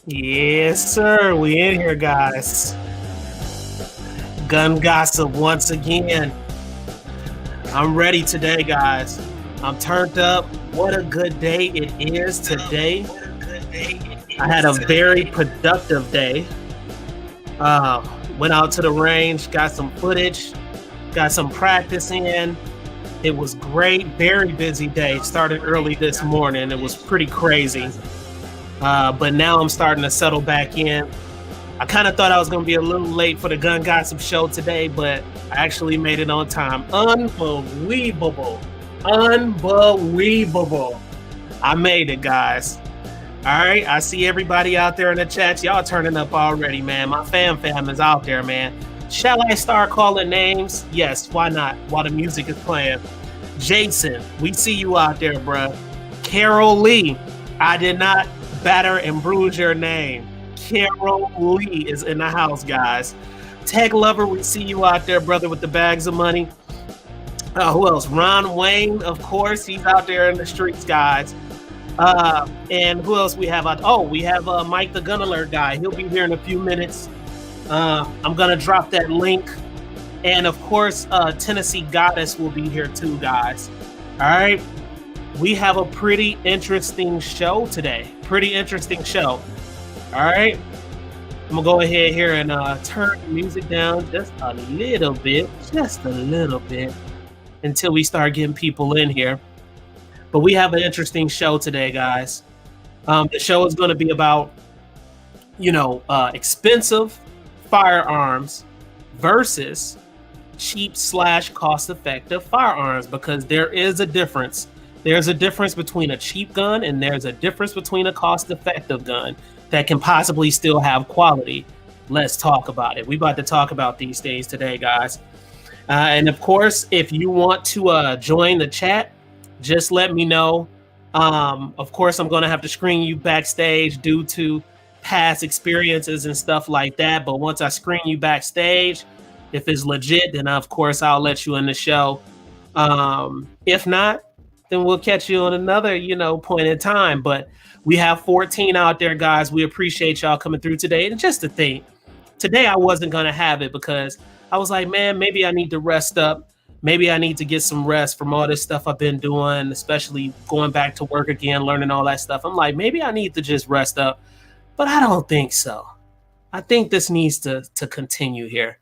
Yes, sir. We in here, guys. Gun gossip once again. I'm ready today, guys. I'm turned up. What a good day it is today. I had a very productive day. Went out to the range, got some footage, got some practice in. It was great. Very busy day. Started early this morning. It was pretty crazy. But now I'm starting to settle back in. I kind of thought I was going to be a little late for the Gun Gossip show today, but I actually made it on time. Unbelievable. Unbelievable. I made it, guys. All right. I see everybody out there in the chats. Y'all turning up already, man. My fam is out there, man. Shall I start calling names? Yes, why not? While the music is playing. Jason, we see you out there, bruh. Carol Lee, I did not batter and bruise your name. Carol Lee is in the house, guys. Tech Lover, we see you out there, brother, with the bags of money. Who else? Ron Wayne, of course. He's out there in the streets, guys. And who else we have out? Oh, we have Mike the Gun Alert guy. He'll be here in a few minutes. I'm going to drop that link. And, of course, Tennessee Goddess will be here too, guys. All right. We have a pretty interesting show today. Pretty interesting show. All right. I'm going to go ahead here and turn the music down just a little bit. Just a little bit. Until we start getting people in here. But we have an interesting show today, guys. The show is going to be about, expensive firearms versus cheap/cost-effective firearms, because there is a difference. There's a difference between a cheap gun and there's a difference between a cost-effective gun that can possibly still have quality. Let's talk about it. We're about to talk about these things today, guys. And of course, if you want to join the chat, just let me know. Of course, I'm going to have to screen you backstage due to past experiences and stuff like that. But once I screen you backstage, if it's legit, then of course I'll let you in the show. If not, then we'll catch you on another, point in time. But we have 14 out there, guys. We appreciate y'all coming through today. And just to think, today I wasn't going to have it because I was like, man, maybe I need to rest up. Maybe I need to get some rest from all this stuff I've been doing, especially going back to work again, learning all that stuff. I'm like, maybe I need to just rest up. But I don't think so. I think this needs to continue here.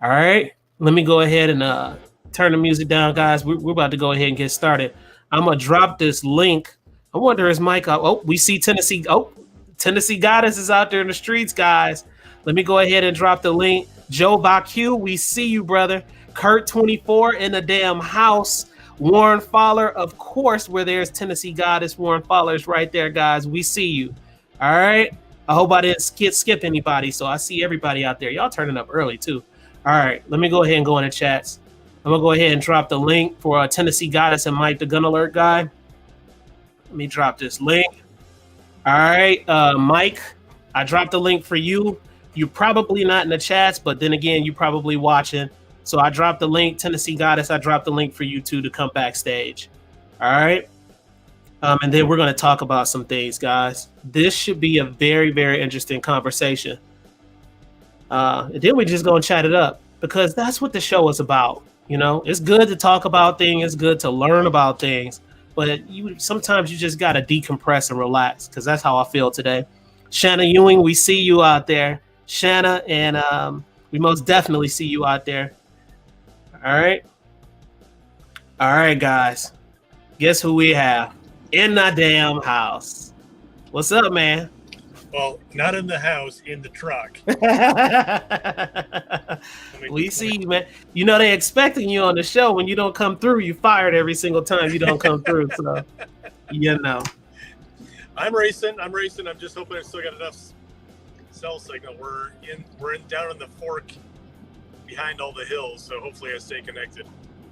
All right. Let me go ahead and turn the music down, guys. We're about to go ahead and get started. I'm going to drop this link. I wonder, is Mike up? Oh, we see Tennessee. Oh, Tennessee Goddess is out there in the streets, guys. Let me go ahead and drop the link. Joe Bacu, we see you, brother. Kurt 24 in the damn house. Warren Fowler, of course, where there's Tennessee Goddess. Warren Fowler is right there, guys. We see you. All right. I hope I didn't skip anybody. So I see everybody out there. Y'all turning up early, too. All right. Let me go ahead and go in the chats. I'm going to go ahead and drop the link for Tennessee Goddess and Mike the Gun Alert guy. Let me drop this link. All right. Mike, I dropped the link for you. You're probably not in the chats, but then again, you're probably watching. So I dropped the link. Tennessee Goddess, I dropped the link for you two to come backstage. All right. And then we're going to talk about some things, guys. This should be a very, very interesting conversation. And then we're just going to chat it up because that's what the show is about. It's good to talk about things. It's good to learn about things. But sometimes you just got to decompress and relax because that's how I feel today. Shanna Ewing, we see you out there. Shanna, and we most definitely see you out there. All right. All right, guys. Guess who we have in the damn house? What's up, man? Well, not in the house, in the truck. We see you, man. They're expecting you on the show. When you don't come through, you fired every single time you don't come through. So, I'm racing. I'm just hoping I still got enough cell signal. We're down in the fork behind all the hills, so hopefully I stay connected.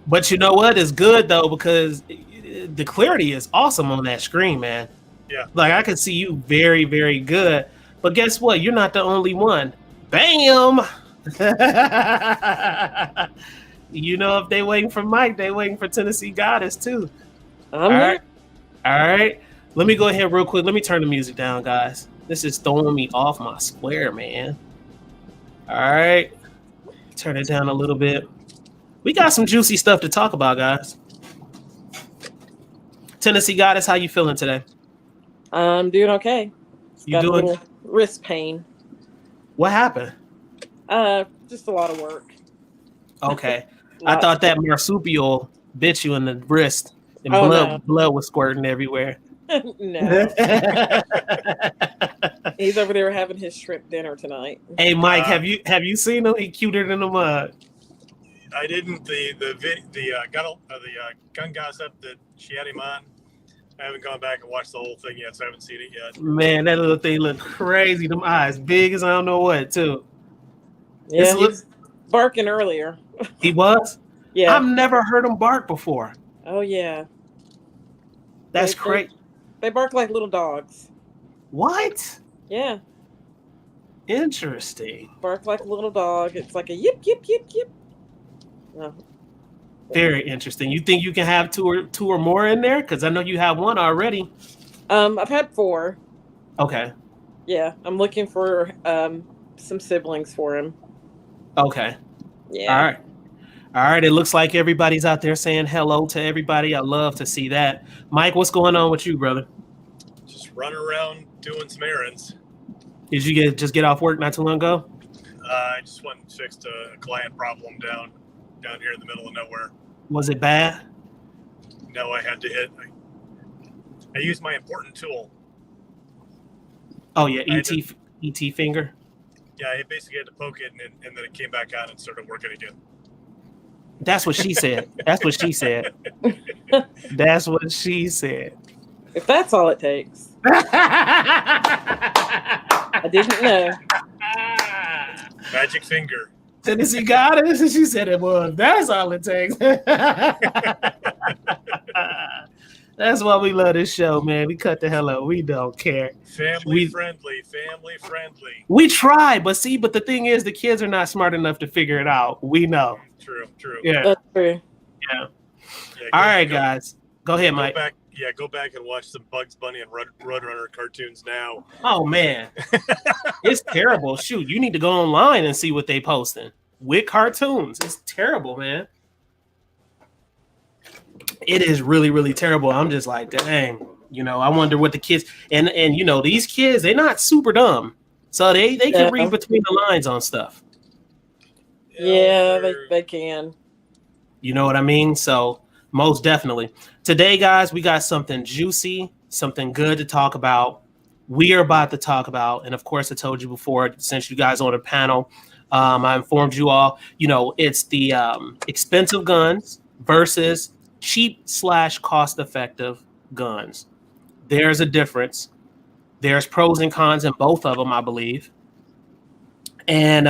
But you know what? It's good, though, because the clarity is awesome on that screen, man. Yeah. Like, I can see you very, very good. But guess what? You're not the only one. Bam! If they waiting for Mike, they waiting for Tennessee Goddess, too. All right. Let me go ahead real quick. Let me turn the music down, guys. This is throwing me off my square, man. All right. Turn it down a little bit. We got some juicy stuff to talk about, guys. Tennessee Goddess, how you feeling today? I'm doing okay. You doing? A little wrist pain. What happened? Just a lot of work. Okay. I thought that marsupial bit you in the wrist and blood was squirting everywhere. No. He's over there having his shrimp dinner tonight. Hey Mike, have you seen him? He cuter than the mud. I didn't. The gun gossip that she had him on. I haven't gone back and watched the whole thing yet, so I haven't seen it yet. Man, that little thing looked crazy. Them eyes big as I don't know what, too. Yeah, he was barking earlier. He was? Yeah. I've never heard him bark before. Oh, yeah. That's crazy. They bark like little dogs. What? Yeah. Interesting. Bark like a little dog. It's like a yip, yip, yip, yip. No. Very interesting. You think you can have two or more in there? Because I know you have one already. I've had 4. Okay. Yeah, I'm looking for some siblings for him. Okay. Yeah. All right. It looks like everybody's out there saying hello to everybody. I love to see that. Mike, what's going on with you, brother? Just running around doing some errands. Did you just get off work not too long ago? I just went and fixed a client problem down here in the middle of nowhere. Was it bad? No, I had to hit. I used my important tool. Oh yeah, E.T. finger. Yeah, I basically had to poke it, and then it came back on and started working again. That's what she said. That's what she said. That's what she said. If that's all it takes. I didn't know. Magic finger. Tennessee Goddess, and she said it was. That's all it takes. That's why we love this show, man. We cut the hell up. We don't care. Family friendly. We try, but the thing is, the kids are not smart enough to figure it out. We know. True. Yeah. That's true. Yeah. All right, guys. Go ahead, Mike. Go back and watch some Bugs Bunny and Roadrunner cartoons now. Oh man, it's terrible. Shoot, you need to go online and see what they posting with cartoons. It's terrible, man. It is really, really terrible. I'm just like, dang. I wonder what the kids and these kids, they're not super dumb, so they can read between the lines on stuff. Yeah, they can. You know what I mean? So most definitely. Today, guys, we got something juicy, something good to talk about. We are about to talk about, and of course, I told you before, since you guys on the panel, I informed you all, it's the expensive guns versus cheap/cost-effective guns. There's a difference. There's pros and cons in both of them, I believe. And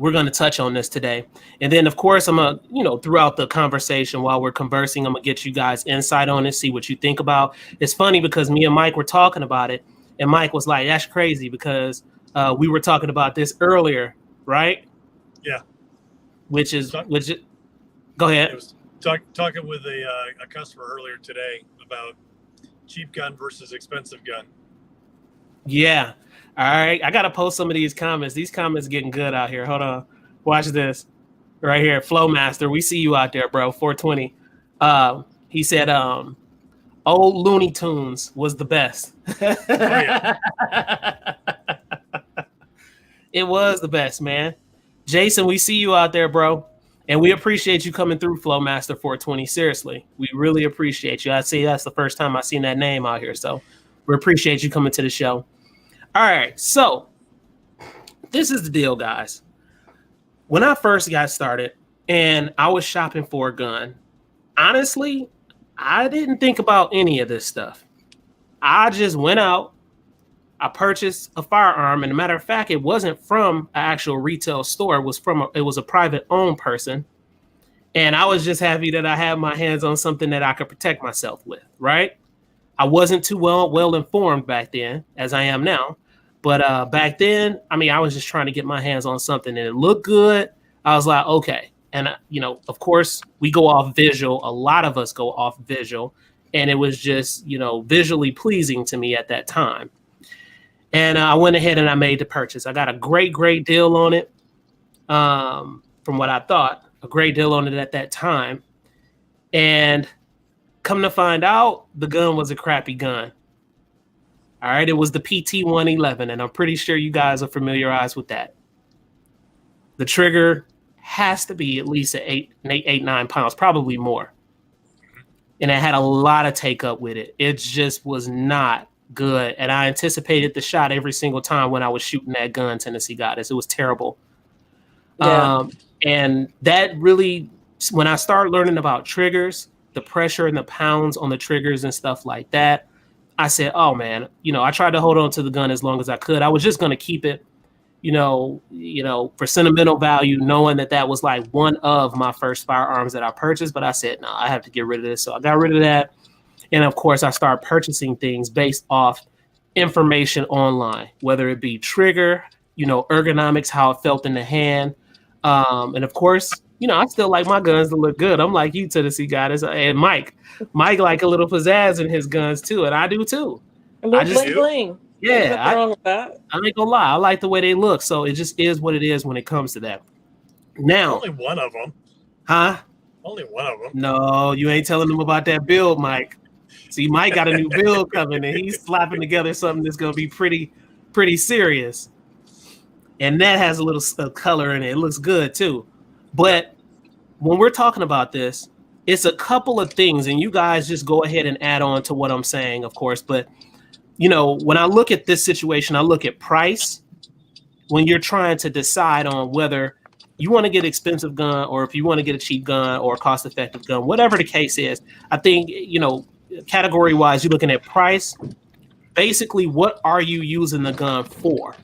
we're going to touch on this today. And then, of course, I'm going to, throughout the conversation while we're conversing, I'm going to get you guys insight on it, see what you think about. It's funny because me and Mike were talking about it. And Mike was like, that's crazy because we were talking about this earlier, right? Yeah. Go ahead. I was talking with a customer earlier today about cheap gun versus expensive gun. Yeah. All right, I gotta post some of these comments. These comments getting good out here. Hold on, watch this right here. Flowmaster, we see you out there, bro. 420. He said, "Old Looney Tunes was the best." Oh, yeah. It was the best, man. Jason, we see you out there, bro, and we appreciate you coming through, Flowmaster 420. Seriously, we really appreciate you. I see that's the first time I've seen that name out here, so we appreciate you coming to the show. All right, so this is the deal, guys. When I first got started and I was shopping for a gun, honestly, I didn't think about any of this stuff. I just went out, I purchased a firearm, and a matter of fact, it wasn't from an actual retail store. It was a private owned person, and I was just happy that I had my hands on something that I could protect myself with, right? I wasn't too well informed back then as I am now. But back then, I was just trying to get my hands on something and it looked good. I was like, okay. And, of course, we go off visual. A lot of us go off visual. and it was just, visually pleasing to me at that time. And I went ahead and I made the purchase. I got a great deal on it. From what I thought, a great deal on it at that time. And come to find out, the gun was a crappy gun. All right, it was the PT-111, and I'm pretty sure you guys are familiarized with that. The trigger has to be at least at 9 pounds, probably more. And it had a lot of take up with it. It just was not good. And I anticipated the shot every single time when I was shooting that gun, Tennessee Goddess. It was terrible. Yeah. And that really, when I started learning about triggers, the pressure and the pounds on the triggers and stuff like that, I said, oh man, I tried to hold on to the gun as long as I could. I was just going to keep it, for sentimental value, knowing that was like one of my first firearms that I purchased. But I said, no, I have to get rid of this. So I got rid of that. And of course, I started purchasing things based off information online, whether it be trigger, ergonomics, how it felt in the hand. And of course, I still like my guns to look good. I'm like you, Tennessee Goddess, and Mike like a little pizzazz in his guns too, and I do too. A little bling bling. Yeah, nothing wrong with that. I ain't gonna lie. I like the way they look, so it just is what it is when it comes to that. Now, only one of them, huh? Only one of them. No, you ain't telling them about that build, Mike. See, Mike got a new build coming, and he's slapping together something that's gonna be pretty serious. And that has a little color in it. It looks good too. But when we're talking about this, it's a couple of things, and you guys just go ahead and add on to what I'm saying, of course. But, when I look at this situation, I look at price. When you're trying to decide on whether you want to get an expensive gun or if you want to get a cheap gun or a cost-effective gun, whatever the case is, I think, category-wise, you're looking at price. Basically, what are you using the gun for?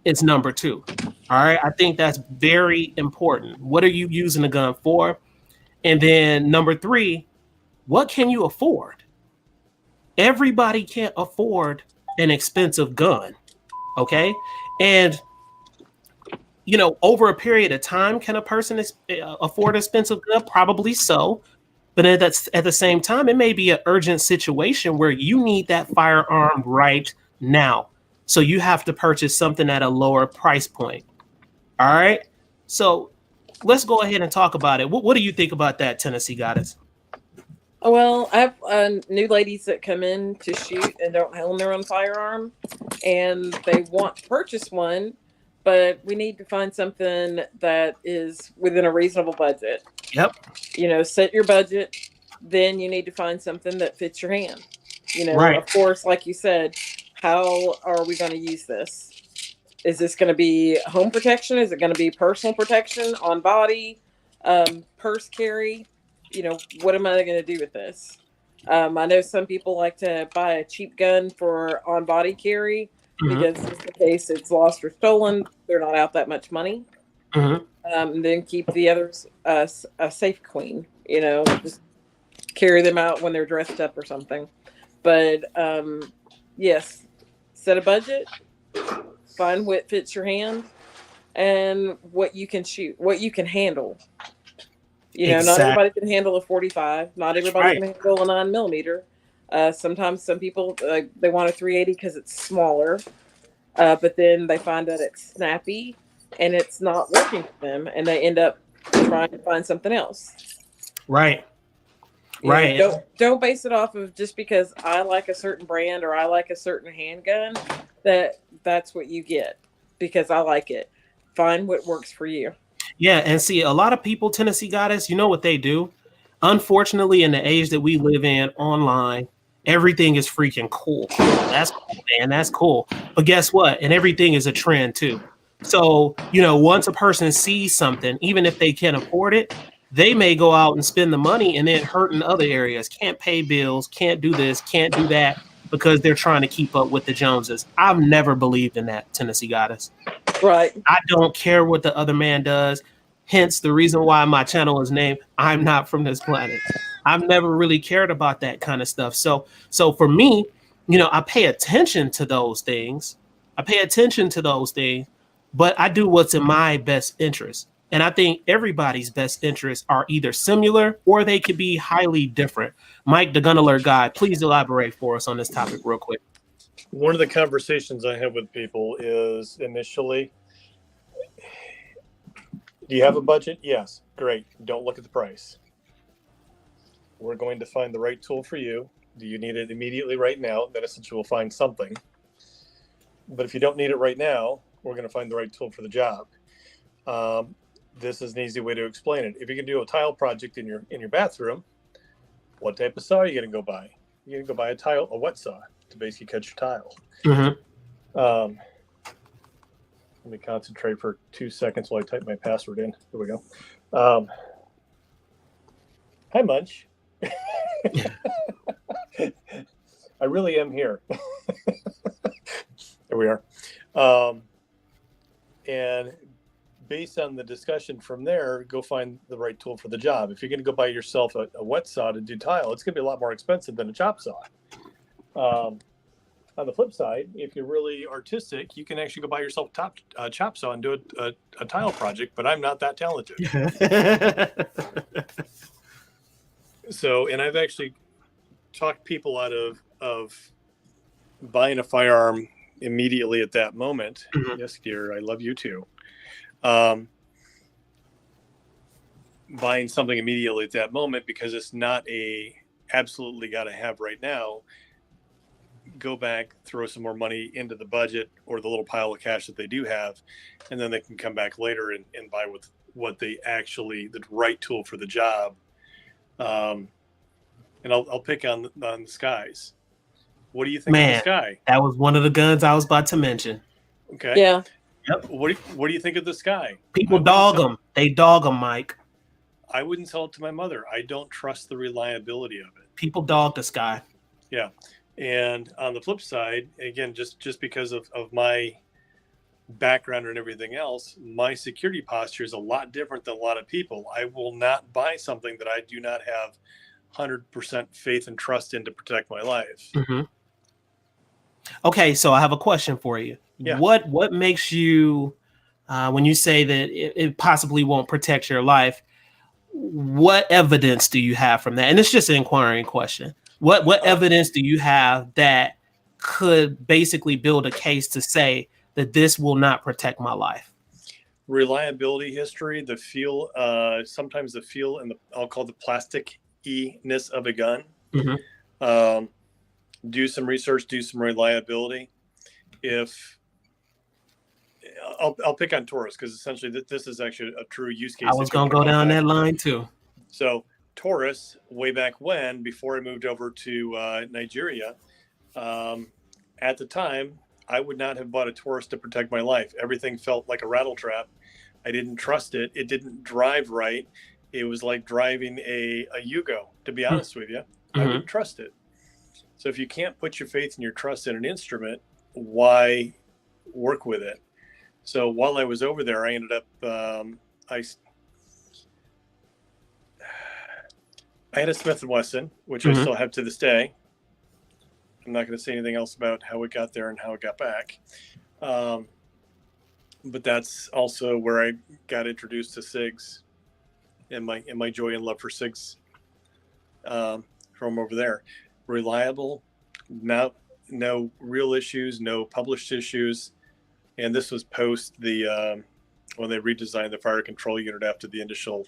It's number 2. All right. I think that's very important. What are you using the gun for? And then number 3, what can you afford? Everybody can't afford an expensive gun. Okay. And, over a period of time, can a person afford an expensive gun? Probably so. But at the same time, it may be an urgent situation where you need that firearm right now. So you have to purchase something at a lower price point. All right. So let's go ahead and talk about it. What do you think about that, Tennessee Goddess? Well, I have new ladies that come in to shoot and don't own their own firearm, and they want to purchase one, but we need to find something that is within a reasonable budget. Yep. Set your budget. Then you need to find something that fits your hand. Right. Of course, like you said, how are we going to use this? Is this going to be home protection? Is it going to be personal protection on body, purse carry? What am I going to do with this? I know some people like to buy a cheap gun for on body carry because in case it's lost or stolen, they're not out that much money. Then keep the others a safe queen, just carry them out when they're dressed up or something. But yes, set a budget, find what fits your hand, and what you can shoot, what you can handle. Not everybody can handle a 45. Not everybody can handle a 9mm. Sometimes some people they want a 380 because it's smaller, but then they find that it's snappy and it's not working for them, and they end up trying to find something else. Right. Right. Don't base it off of just because I like a certain brand or I like a certain handgun that's what you get because I like it. Find what works for you. Yeah, and see, a lot of people, Tennessee Goddess, you know what they do? Unfortunately, in the age that we live in online, everything is freaking cool. That's cool, man. That's cool. But guess what? And everything is a trend too. So, once a person sees something, even if they can't afford it, they may go out and spend the money and then hurt in other areas. Can't pay bills, can't do this, can't do that because they're trying to keep up with the Joneses. I've never believed in that, Tennessee Goddess. Right. I don't care what the other man does. Hence the reason why my channel is named I'm Not From This Planet. I've never really cared about that kind of stuff. So for me, I pay attention to those things. But I do what's in my best interest. And I think everybody's best interests are either similar or they could be highly different. Mike, the gun alert guy, please elaborate for us on this topic real quick. One of the conversations I have with people is initially, do you have a budget? Yes. Great. Don't look at the price. We're going to find the right tool for you. Do you need it immediately right now? Then essentially we'll find something. But if you don't need it right now, we're going to find the right tool for the job. This is an easy way to explain it. If you can do a tile project in your bathroom, what type of saw are you going to go buy? You're going to go buy a wet saw to basically cut your tile. Let me concentrate for 2 seconds while I type my password in. Here we go. Hi, Munch. I really am here. There we are. And based on the discussion from there, go find the right tool for the job. If you're going to go buy yourself a wet saw to do tile, it's going to be a lot more expensive than a chop saw. On the flip side, if you're really artistic, you can actually go buy yourself a chop saw and do a tile project, but I'm not that talented. So, and I've actually talked people out of buying a firearm immediately at that moment. Yes, dear, I love you too. Buying something immediately at that moment because it's not a absolutely got to have right now. Go back, throw some more money into the budget or the little pile of cash that they do have, and then they can come back later and buy with what they actually, the right tool for the job. And I'll pick on the skies. What do you think of the sky? That was one of the guns I was about to mention. Okay. Yeah. Yep. What do you think of the sky? People dog them. They dog them, Mike. I wouldn't sell it to my mother. I don't trust the reliability of it. People dog the sky. Yeah. And on the flip side, again, just because of my background and everything else, my security posture is a lot different than a lot of people. I will not buy something that I do not have 100% faith and trust in to protect my life. Okay, so I have a question for you. Yeah. What makes you, when you say that it possibly won't protect your life, what evidence do you have from that? And it's just an inquiring question. What evidence do you have that could basically build a case to say that this will not protect my life? Reliability history, the feel, sometimes the feel and I'll call the plastic-ness of a gun. Do some research, do some reliability. If I'll pick on Taurus because essentially this is actually a true use case. I was going to go down that line too. So Taurus, way back when, before I moved over to Nigeria, at the time, I would not have bought a Taurus to protect my life. Everything felt like a rattle trap. I didn't trust it. It didn't drive right. It was like driving a Yugo, to be honest with you. I wouldn't trust it. So if you can't put your faith and your trust in an instrument, why work with it? So while I was over there, I ended up, I had a Smith & Wesson, which I still have to this day. I'm not going to say anything else about how it got there and how it got back. But that's also where I got introduced to SIGs and my joy and love for SIGs from over there. Reliable, no real issues, no published issues. And this was post the when they redesigned the fire control unit after the initial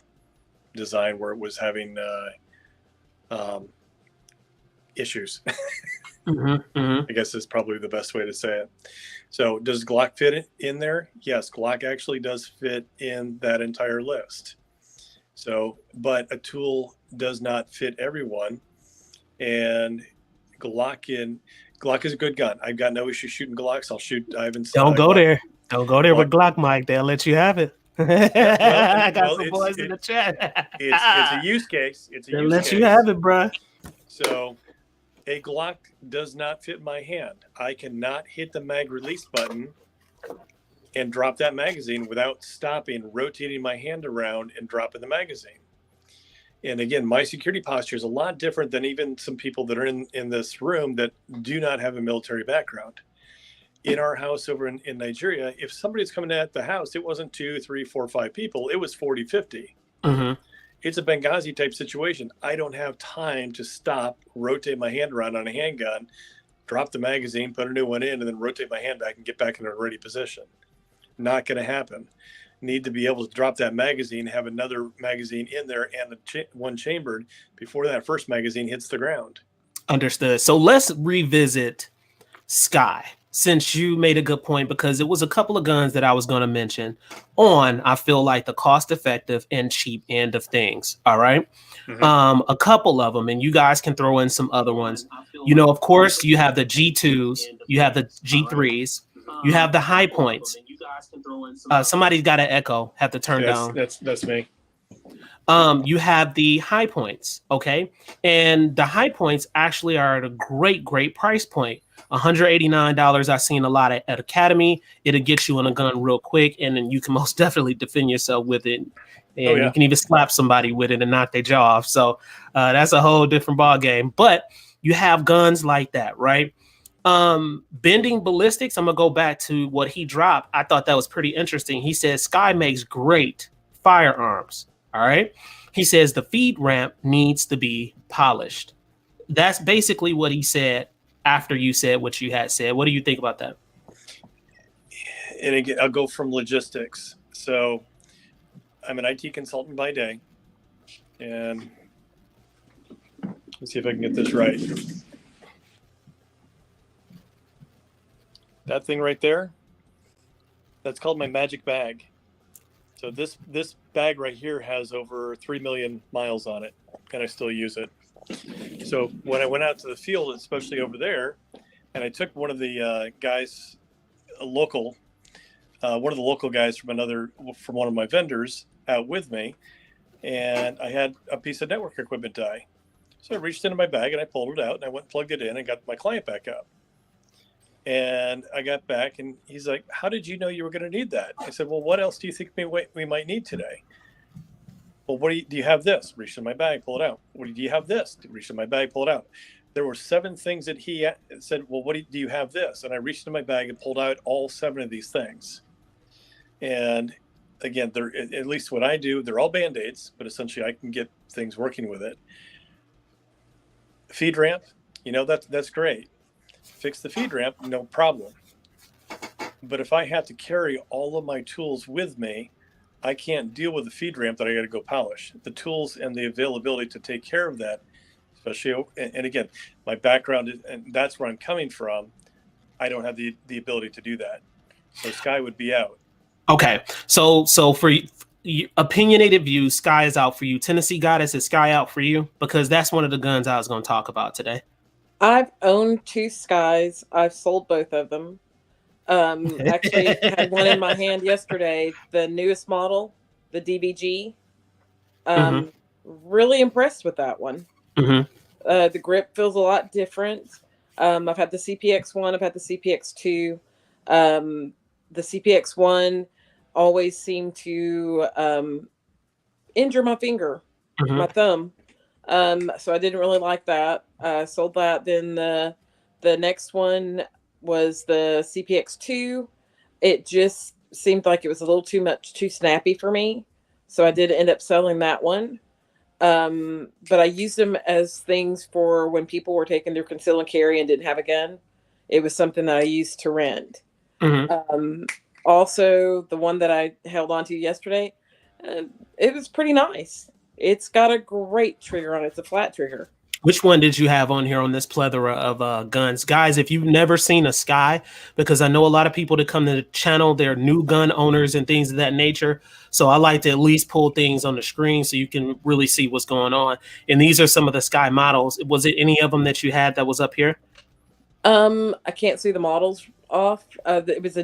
design where it was having issues. I guess is probably the best way to say it. So does Glock fit in there? Yes, Glock actually does fit in that entire list. So, but a tool does not fit everyone. And Glock is a good gun. I've got no issue shooting Glocks. I'll shoot. Don't go there. Don't go there with Glock, Mike. They'll let you have it. I got some boys in the chat. It's a use case. They'll let you have it, bro. So a Glock does not fit my hand. I cannot hit the mag release button and drop that magazine without stopping, rotating my hand around and dropping the magazine. And again, my security posture is a lot different than even some people that are in this room that do not have a military background. in our house over in Nigeria, if somebody's coming at the house, it wasn't 2, 3, 4, 5 people. It was 40, 50. Mm-hmm. It's a Benghazi type situation. I don't have time to stop, rotate my hand around on a handgun, drop the magazine, put a new one in, and then rotate my hand back and get back in a ready position. Not going to happen. Need to be able to drop that magazine, have another magazine in there, and one chambered before that first magazine hits the ground. Understood. So let's revisit Sky, since you made a good point, because it was a couple of guns that I was going to mention on, I feel like, the cost effective and cheap end of things. All right. Mm-hmm. A couple of them, and you guys can throw in some other ones. You know, of course, you have the G2s, you have the G3s, you have the high points. Somebody's got an echo, have to turn down. That's me. You have the high points, okay? And the high points actually are at a great price point. $189. I've seen a lot at Academy. It'll get you on a gun real quick, and then you can most definitely defend yourself with it. And you can even slap somebody with it and knock their jaw off. So that's a whole different ball game. But you have guns like that, right? Bending ballistics, I'm gonna go back to what he dropped. I thought that was pretty interesting. He says Sky makes great firearms. All right. He says the feed ramp needs to be polished. That's basically what he said after you said what you had said. What do you think about that? And again, I'll go from logistics. So I'm an IT consultant by day, and let's see if I can get this right. That thing right there, that's called my magic bag. So this bag right here has over 3 million miles on it, and I still use it. So when I went out to the field, especially over there, and I took one of the guys, one of the local guys from one of my vendors out with me, and I had a piece of network equipment die. So I reached into my bag and I pulled it out and I went and plugged it in and got my client back up. And I got back and he's like, "How did you know you were going to need that?" I said, "Well, what else do you think we might need today?" "Well, do you have this?" Reached in my bag, pull it out. "What do you have this?" Reached in my bag, pull it out. There were 7 things that he said, "Well, do you have this?" And I reached in my bag and pulled out all 7 of these things. And again, they're, at least what I do, they're all Band-Aids, but essentially I can get things working with it. Feed ramp, that's great. Fix the feed ramp, no problem. But if I have to carry all of my tools with me, I can't deal with the feed ramp that I got to go polish. The tools and the availability to take care of that, especially, and again, my background is, and that's where I'm coming from, I don't have the ability to do that. So Sky would be out. Okay, so for opinionated views, Sky is out for you. Tennessee Goddess, is Sky out for you? Because that's one of the guns I was going to talk about today. I've owned 2 Skies. I've sold both of them. Actually had one in my hand yesterday, the newest model, the DVG. Really impressed with that one. The grip feels a lot different. I've had the CPX1, I've had the CPX2. The CPX1 always seemed to injure my finger, my thumb. So I didn't really like that. Sold that. Then the next one was the CPX2. It just seemed like it was a little too snappy for me. So I did end up selling that one. But I used them as things for when people were taking their conceal and carry and didn't have a gun. It was something that I used to rent. Also, the one that I held on to yesterday, it was pretty nice. It's got a great trigger on it. It's a flat trigger. Which one did you have on here on this plethora of guns? Guys, if you've never seen a Sky, because I know a lot of people that come to the channel, they're new gun owners and things of that nature. So I like to at least pull things on the screen so you can really see what's going on. And these are some of the Sky models. Was it any of them that you had that was up here? I can't see the models off. It was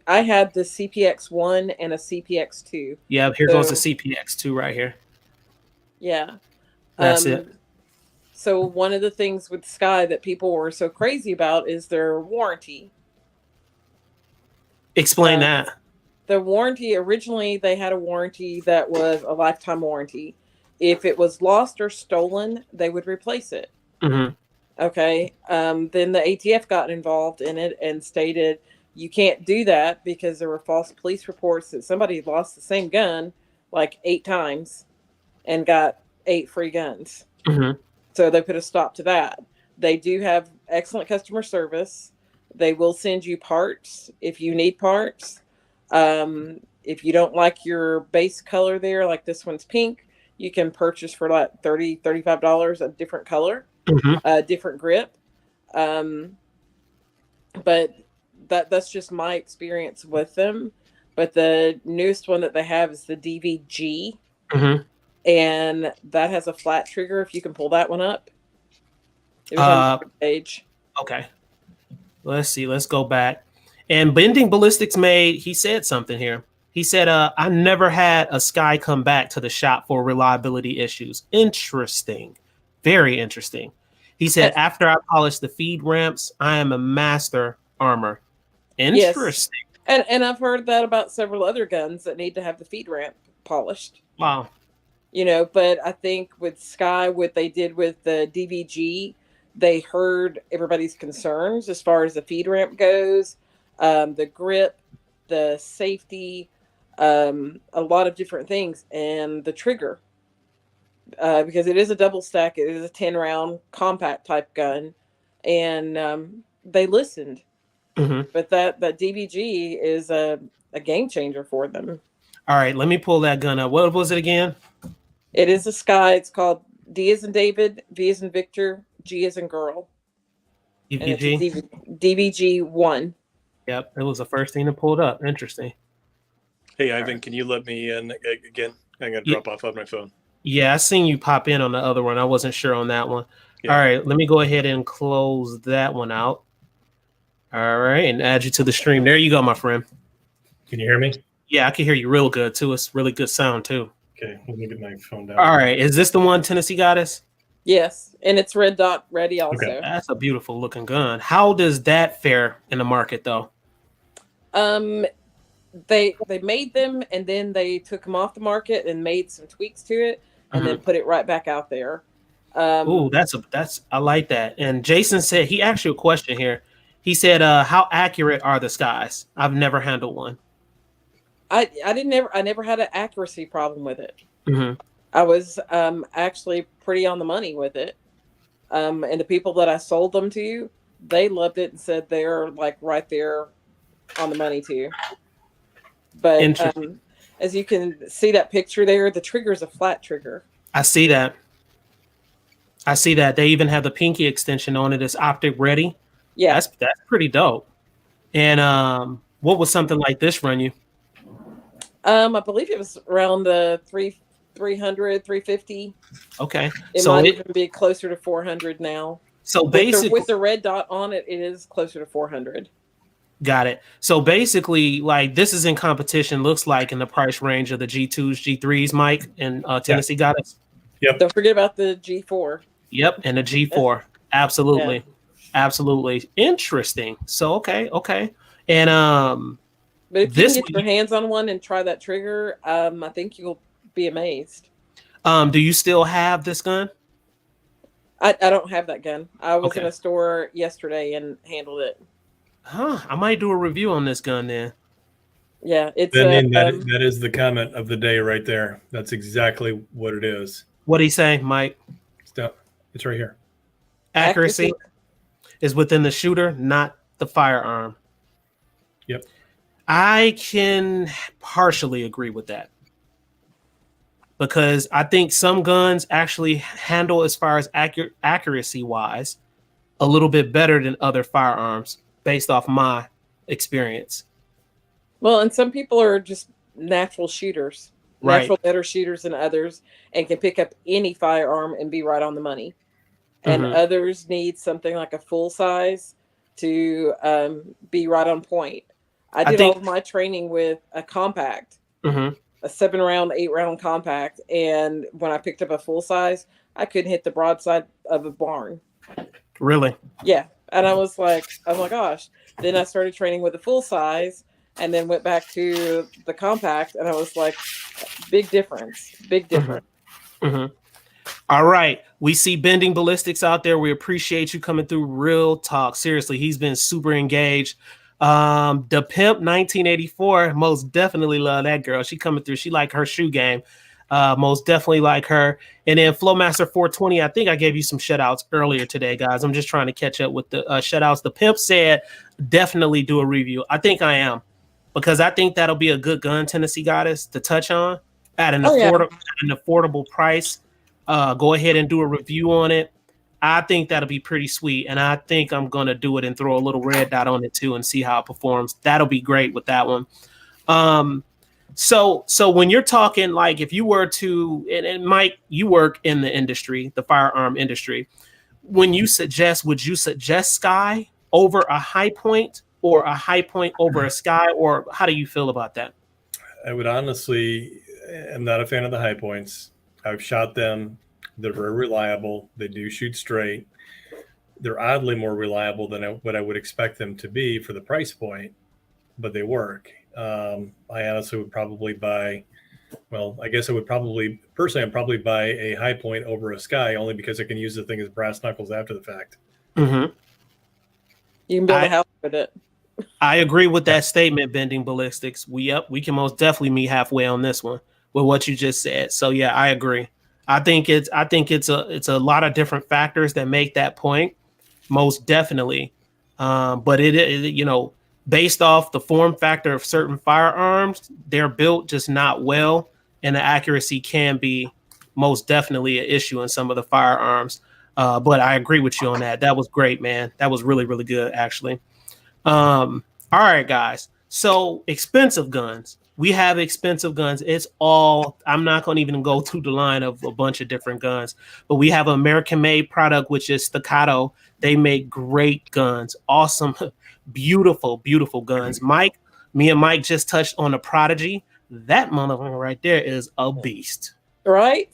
I had the CPX1 and a CPX2. Yeah, here goes the CPX2 right here. Yeah. That's it. So one of the things with Sky that people were so crazy about is their warranty. Explain that. The warranty, originally they had a warranty that was a lifetime warranty. If it was lost or stolen, they would replace it. Okay. Then the ATF got involved in it and stated You can't do that because there were false police reports that somebody lost the same gun like 8 times and got 8 free guns. Mm-hmm. So they put a stop to that. They do have excellent customer service. They will send you parts if you need parts. If you don't like your base color there, like this one's pink, you can purchase for like $35 a different color, Mm-hmm. a different grip. Um, but that's just my experience with them. But the newest one that they have is the DVG, Mm-hmm. and that has a flat trigger. If you can pull that one up, it was on Uh, the page. okay. Let's see. Let's go back. And Bending Ballistics he said something here. He said, I never had a Sky come back to the shop for reliability issues. Interesting. Very interesting. He said, after I polished the feed ramps, I am a master armor. Yes, Interesting. and I've heard that about several other guns that need to have the feed ramp polished. Wow. But I think with Sky, what they did with the DVG, they heard everybody's concerns as far as the feed ramp goes, the grip, the safety, a lot of different things, and the trigger. Because it is a double stack, it is a 10-round compact type gun, and they listened. Mm-hmm. But that DVG is a game changer for them. All right, let me pull that gun up. What was it again? It is a Sky. It's called D as in David, V as in Victor, G as in girl. DVG? And it's a DVG 1. Yep, it was the first thing that pulled up. Interesting. Hey, Ivan, can you let me in again? I'm going to drop off on my phone. Yeah, I seen you pop in on the other one. I wasn't sure on that one. Yeah. All right, let me go ahead and close that one out. All right, and add you to the stream. There you go, my friend. Can you hear me? Yeah, I can hear you real good, too. It's really good sound, too. Okay, let me get my phone down. All right, is this the one Tennessee Goddess? Yes, and it's red dot ready also. Okay. That's a beautiful looking gun. How does that fare in the market, though? They made them, and then they took them off the market and made some tweaks to it, and then put it right back out there. Ooh, that's I like that. And Jason said, he asked you a question here. He said, how accurate are the Skies? I've never handled one. I never had an accuracy problem with it. Mm-hmm. I was actually pretty on the money with it. And the people that I sold them to, they loved it and said they're like right there on the money too. But as you can see that picture there, the trigger is a flat trigger. I see that. They even have the pinky extension on it. It's optic ready. Yeah, that's pretty dope. And what would something like this run you? I believe it was around the 300, 350. Okay, It might even be closer to 400 now. So basically, with the red dot on it, it is closer to 400. Got it. So basically, like, this is in competition, looks like, in the price range of the G2s, G3s, Mike, and Tennessee Goddess. Yep. Don't forget about the G4. Yep, and the G4. Absolutely. Yeah. Absolutely. Interesting. So, okay. And but if you can get your hands on one and try that trigger, I think you'll be amazed. Do you still have this gun? I don't have that gun. I was in a store yesterday and handled it. Huh. I might do a review on this gun then. Yeah, it's that is the comment of the day right there. That's exactly what it is. What'd he say, Mike? It's right here. Accuracy is within the shooter, not the firearm. Yep. I can partially agree with that, because I think some guns actually handle, as far as accuracy wise, a little bit better than other firearms based off my experience. Well, and some people are just natural shooters, right. better shooters than others, and can pick up any firearm and be right on the money. And others need something like a full size to be right on point. I did all of my training with a compact, a 7-round, 8-round compact. And when I picked up a full size, I couldn't hit the broadside of a barn. Really? Yeah. And I was like, oh my gosh. Then I started training with a full size and then went back to the compact. And I was like, big difference. All right. We see Bending Ballistics out there. We appreciate you coming through. Real talk. Seriously, he's been super engaged. The Pimp 1984, most definitely love that girl. She coming through. She like her shoe game. Most definitely like her. And then Flowmaster 420, I think I gave you some shutouts earlier today, guys. I'm just trying to catch up with the shutouts. The Pimp said definitely do a review. I think I am, because I think that'll be a good gun, Tennessee Goddess, to touch on at an affordable price. Go ahead and do a review on it. I think that'll be pretty sweet, and I think I'm gonna do it and throw a little red dot on it too and see how it performs. That'll be great with that one. So when you're talking, like, if you were to, and Mike, you work in the industry, the firearm industry. When you suggest, would you suggest Sky over a High Point, or a High Point over a Sky, or how do you feel about that? I would honestly, am not a fan of the High Points. I've shot them. They're very reliable. They do shoot straight. They're oddly more reliable than what I would expect them to be for the price point, but they work. I honestly would probably buy, well, I guess I would probably, personally, I'd probably buy a High Point over a Sky, only because I can use the thing as brass knuckles after the fact. Mm-hmm. You can build a house with it. I agree with that statement, Bending Ballistics. We can most definitely meet halfway on this one with what you just said. So yeah, I agree. I think it's a lot of different factors that make that point, most definitely. But it based off the form factor of certain firearms, they're built just not well, and the accuracy can be most definitely an issue in some of the firearms. But I agree with you on that. That was great, man. That was really, really good, actually. All right, guys. So expensive guns. We have expensive guns. I'm not going to even go through the line of a bunch of different guns, but we have an American-made product, which is Staccato. They make great guns. Awesome, beautiful, beautiful guns. Me and Mike just touched on the Prodigy. That motherfucker right there is a beast. Right?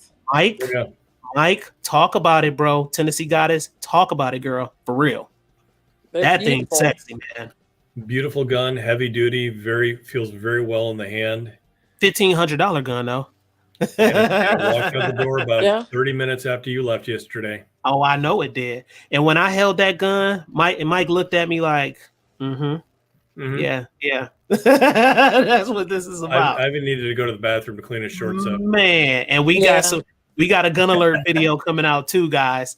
Mike, talk about it, bro. Tennessee Goddess, talk about it, girl. For real. That thing's sexy, man. Beautiful gun, heavy duty, feels very well in the hand. $1,500 gun though. Walked out the door about 30 minutes after you left yesterday. Oh, I know it did. And when I held that gun, Mike looked at me like, yeah. That's what this is about. I even needed to go to the bathroom to clean his shorts up. Man, and we got a gun alert video coming out too, guys.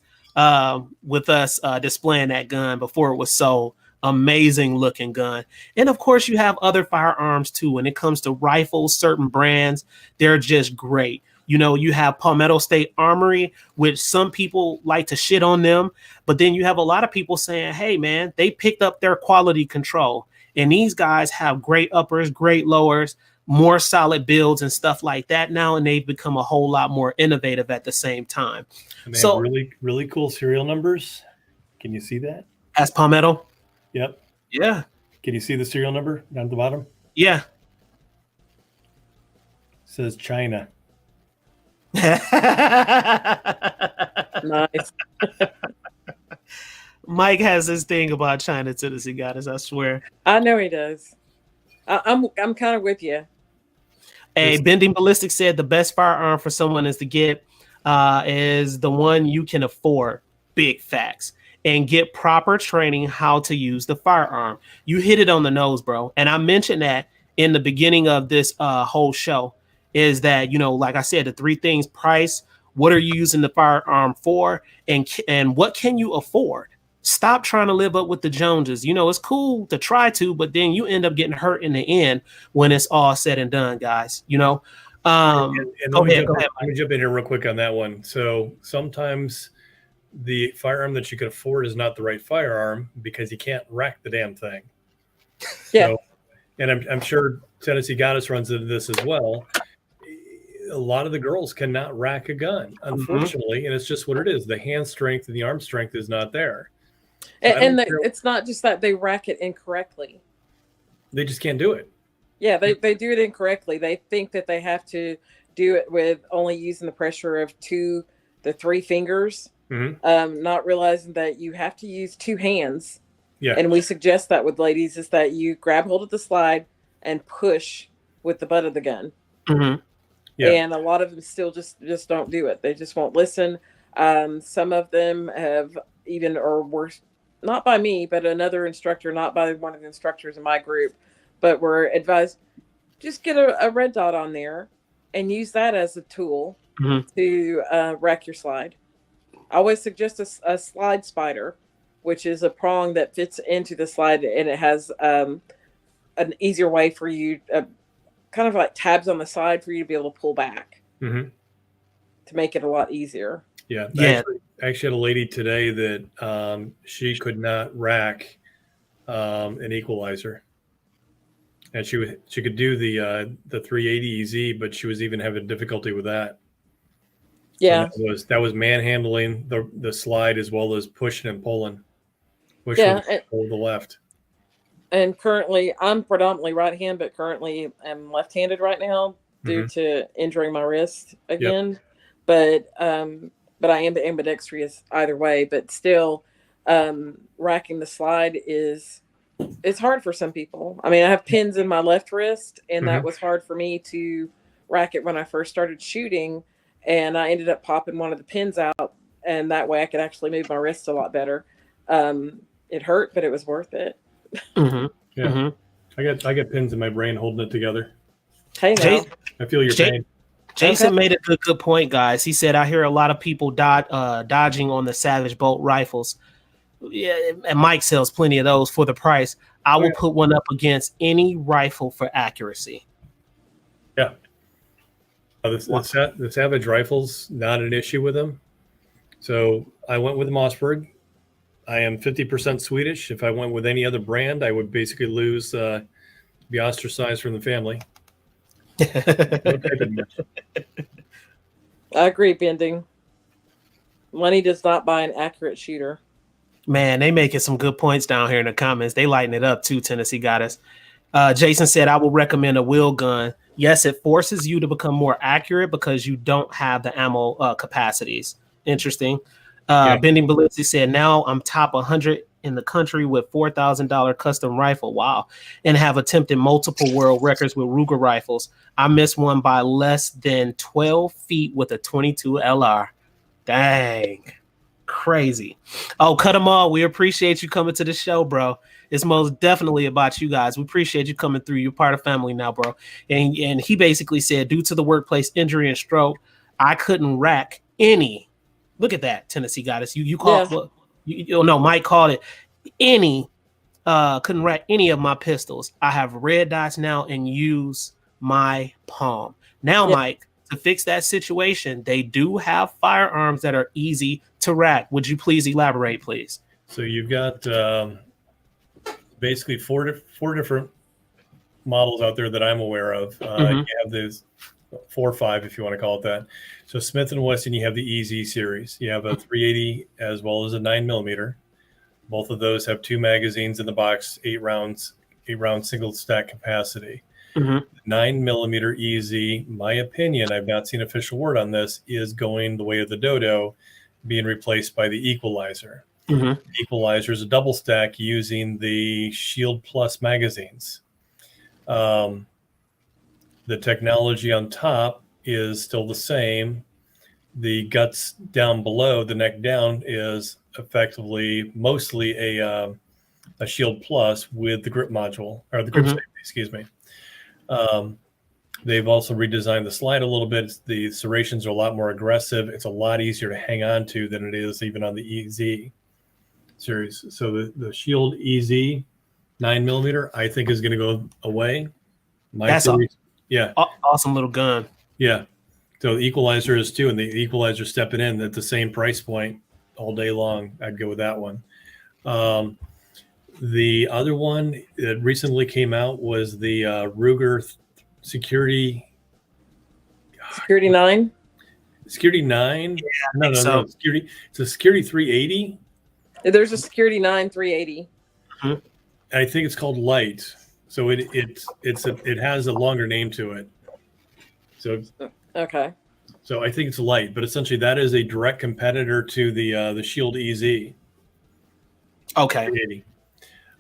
With us displaying that gun before it was sold. Amazing looking gun. And of course, you have other firearms too. When it comes to rifles, certain brands, they're just great. You have Palmetto State Armory, which some people like to shit on them, but then you have a lot of people saying, hey man, they picked up their quality control, and these guys have great uppers, great lowers, more solid builds and stuff like that now, and they've become a whole lot more innovative at the same time. And they have really, really cool serial numbers. Can you see that? As Palmetto? Yep. Yeah. Can you see the serial number down at the bottom? Yeah. It says China. Nice. Mike has this thing about China, Tennessee Goddess, I swear. I know he does. I'm kind of with you. Hey, Bending Ballistic said the best firearm for someone is to get is the one you can afford. Big facts. And get proper training how to use the firearm. You hit it on the nose, bro. And I mentioned that in the beginning of this whole show, is that, like I said, the three things: price, what are you using the firearm for, and what can you afford? Stop trying to live up with the Joneses. It's cool to try to, but then you end up getting hurt in the end when it's all said and done, guys. And let me jump in here real quick on that one. So sometimes the firearm that you can afford is not the right firearm because you can't rack the damn thing. Yeah. So, and I'm sure Tennessee Goddess runs into this as well. A lot of the girls cannot rack a gun, unfortunately, and it's just what it is. The hand strength and the arm strength is not there. So it's not just that they rack it incorrectly. They just can't do it. Yeah, they do it incorrectly. They think that they have to do it with only using the pressure of 2 to 3 fingers. Not realizing that you have to use 2 hands. Yeah. And we suggest that with ladies is that you grab hold of the slide and push with the butt of the gun. Yeah. And a lot of them still just don't do it. They just won't listen. Some of them have even, or worse, not by me, but another instructor, not by one of the instructors in my group, but were advised just get a red dot on there and use that as a tool to rack your slide. I always suggest a slide spider, which is a prong that fits into the slide, and it has an easier way for you, kind of like tabs on the side for you to be able to pull back Mm-hmm. to make it a lot easier. Yeah. Actually had a lady today that she could not rack an equalizer, and she could do the 380 EZ, but she was even having difficulty with that. Yeah, So that was manhandling the slide as well as pushing and pulling. Push yeah. with the left. And currently, I'm predominantly right hand, but currently I'm left handed right now due to injuring my wrist again. Yep. But I am ambidextrous either way. But still, racking the slide it's hard for some people. I mean, I have pins in my left wrist, and that was hard for me to rack it when I first started shooting. And I ended up popping one of the pins out, and that way I could actually move my wrist a lot better. It hurt, but it was worth it. Yeah, I got pins in my brain holding it together. Hey, now I feel your pain. Jason made a good point, guys. He said, I hear a lot of people dodging on the Savage Bolt rifles. Yeah, and Mike sells plenty of those for the price. I will put one up against any rifle for accuracy. Yeah. The Savage rifles, not an issue with them. So I went with Mossberg. I am 50% Swedish. If I went with any other brand, I would basically lose, be ostracized from the family. I agree, Bending. Money does not buy an accurate shooter. Man, they making some good points down here in the comments. They lighting it up too. Tennessee got us. Jason said, I will recommend a wheel gun. Yes, it forces you to become more accurate because you don't have the ammo capacities. Interesting. Bending Belizzi said, now I'm top 100 in the country with $4,000 custom rifle. Wow. And have attempted multiple world records with Ruger rifles. I missed one by less than 12 feet with a 22 LR. Dang. Crazy. Oh, cut them all. We appreciate you coming to the show, bro. It's most definitely about you guys. We appreciate you coming through. You're part of family now, bro. And he basically said, due to the workplace injury and stroke, I couldn't rack any. Look at that, Tennessee Goddess. You called Mike called it any. Couldn't rack any of my pistols. I have red dots now and use my palm. Now, Mike, to fix that situation, they do have firearms that are easy to rack. Would you please elaborate, please? So you've got basically four different models out there that I'm aware of. You have those 4 or 5, if you want to call it that. So Smith & Wesson, you have the EZ series. You have a 380 as well as a 9mm. Both of those have 2 magazines in the box, 8 round single stack capacity. 9mm EZ, my opinion, I've not seen official word on this, is going the way of the Dodo, being replaced by the Equalizer. The Equalizer is a double stack using the Shield Plus magazines. The technology on top is still the same. The guts down below, the neck down, is effectively mostly a Shield Plus with the grip module, or the grip safety, excuse me. They've also redesigned the slide a little bit. The serrations are a lot more aggressive. It's a lot easier to hang on to than it is even on the EZ series. So the Shield EZ 9mm, I think, is going to go away. Awesome little gun. Yeah. So the Equalizer is too, and the Equalizer stepping in at the same price point all day long. I'd go with that one. The other one that recently came out was the Ruger Security 9. Security 9. No. Security. It's a Security 380. There's a Security 9 380. I think it's called Light. So it has a longer name to it. So okay. So I think it's Light, but essentially that is a direct competitor to the Shield EZ. Okay. 380.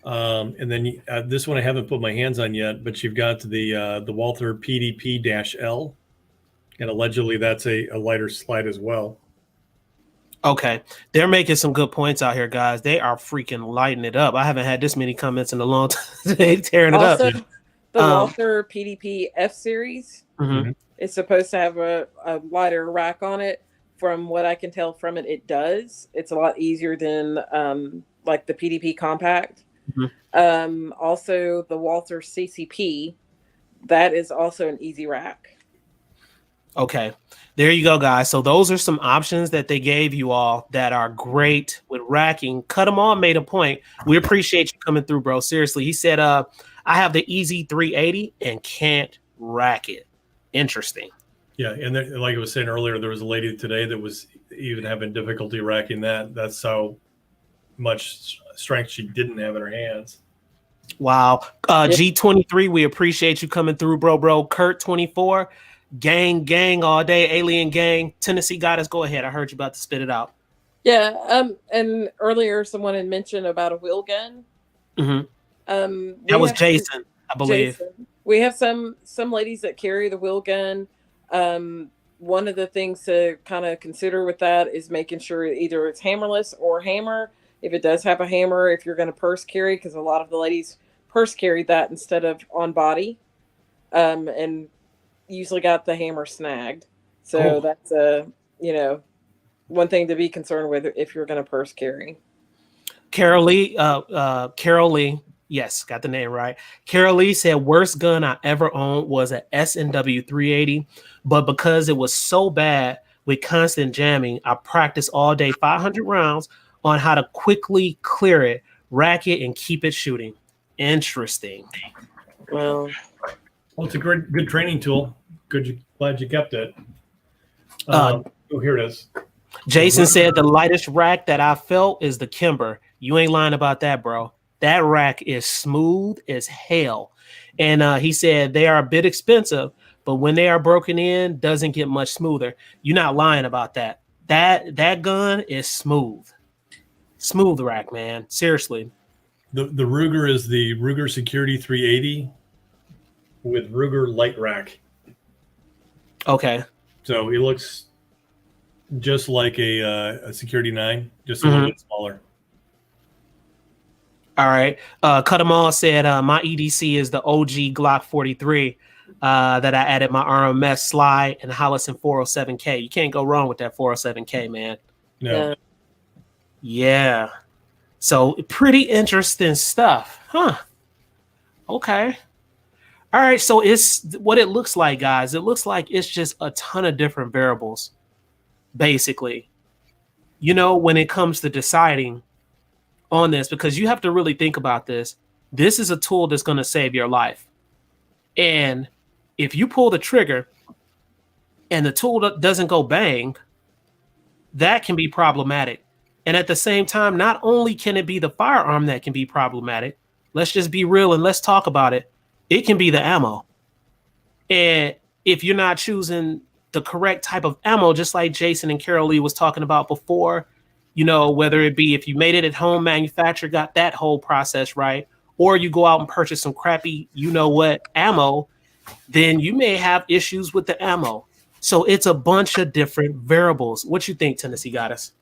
And then this one I haven't put my hands on yet, but you've got the Walther PDP-L, and allegedly that's a lighter slide as well. Okay, they're making some good points out here, guys. They are freaking lighting it up. I haven't had this many comments in a long time. They tearing it up. Also, the Um, Walther PDP F series mhm. is supposed to have a lighter rack on it. From what I can tell from it, it does. It's a lot easier than like the PDP compact. Also, the Walther CCP, that is also an easy rack. Okay, there you go, guys. So those are some options that they gave you all that are great with racking. Cut them all made a point. We appreciate you coming through, bro. Seriously, he said, I have the Easy 380 and can't rack it. Interesting. Yeah, and there, like I was saying earlier, there was a lady today that was even having difficulty racking that. That's how much strength she didn't have in her hands. Wow. G23, we appreciate you coming through, bro. Kurt 24, gang all day, alien gang. Tennessee got us. Go ahead. I heard you about to spit it out. Yeah. And earlier someone had mentioned about a wheel gun. That was Jason, I believe. Jason. We have some ladies that carry the wheel gun. One of the things to kind of consider with that is making sure either it's hammerless or hammer. If it does have a hammer, if you're going to purse carry, because a lot of the ladies purse carried that instead of on body, and usually got the hammer snagged. So that's one thing to be concerned with if you're going to purse carry. Carol Lee, yes, got the name right. Carol Lee said, worst gun I ever owned was a S&W 380, but because it was so bad with constant jamming, I practiced all day 500 rounds on how to quickly clear it, rack it, and keep it shooting. Interesting. Well, it's a good training tool. Glad you kept it. Here it is. Jason said the lightest rack that I felt is the Kimber. You ain't lying about that, bro. That rack is smooth as hell. And he said they are a bit expensive, but when they are broken in, doesn't get much smoother. You're not lying about that. That gun is smooth. Smooth rack, man. Seriously. The Ruger is the Ruger Security 380 with Ruger light rack. Okay. So he looks just like a Security 9, just a little bit smaller. All right. Cut 'em all said my EDC is the OG Glock 43 that I added my RMS slide and Hollison 407K. You can't go wrong with that 407K, man. No. Yeah. So pretty interesting stuff. Huh. Okay. All right. So it's what it looks like, guys. It looks like it's just a ton of different variables, basically. When it comes to deciding on this, because you have to really think about this. This is a tool that's going to save your life. And if you pull the trigger and the tool doesn't go bang, that can be problematic. And at the same time, not only can it be the firearm that can be problematic, let's just be real and let's talk about it. It can be the ammo. And if you're not choosing the correct type of ammo, just like Jason and Carol Lee was talking about before, whether it be if you made it at home, manufacturer, got that whole process right, or you go out and purchase some crappy, ammo, then you may have issues with the ammo. So it's a bunch of different variables. What you think, Tennessee Goddess?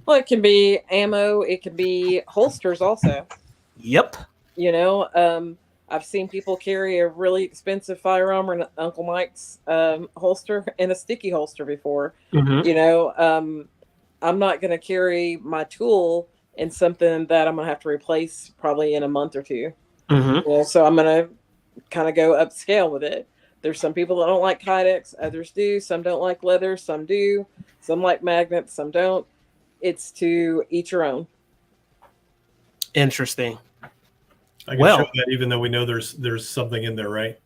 Well, it can be ammo. It can be holsters also. Yep. I've seen people carry a really expensive firearm in Uncle Mike's holster and a sticky holster before. I'm not going to carry my tool in something that I'm going to have to replace probably in a month or two. So I'm going to kind of go upscale with it. There's some people that don't like Kydex, others do. Some don't like leather, some do. Some like magnets, some don't. It's to each your own. Interesting. I can show that even though we know there's something in there, right?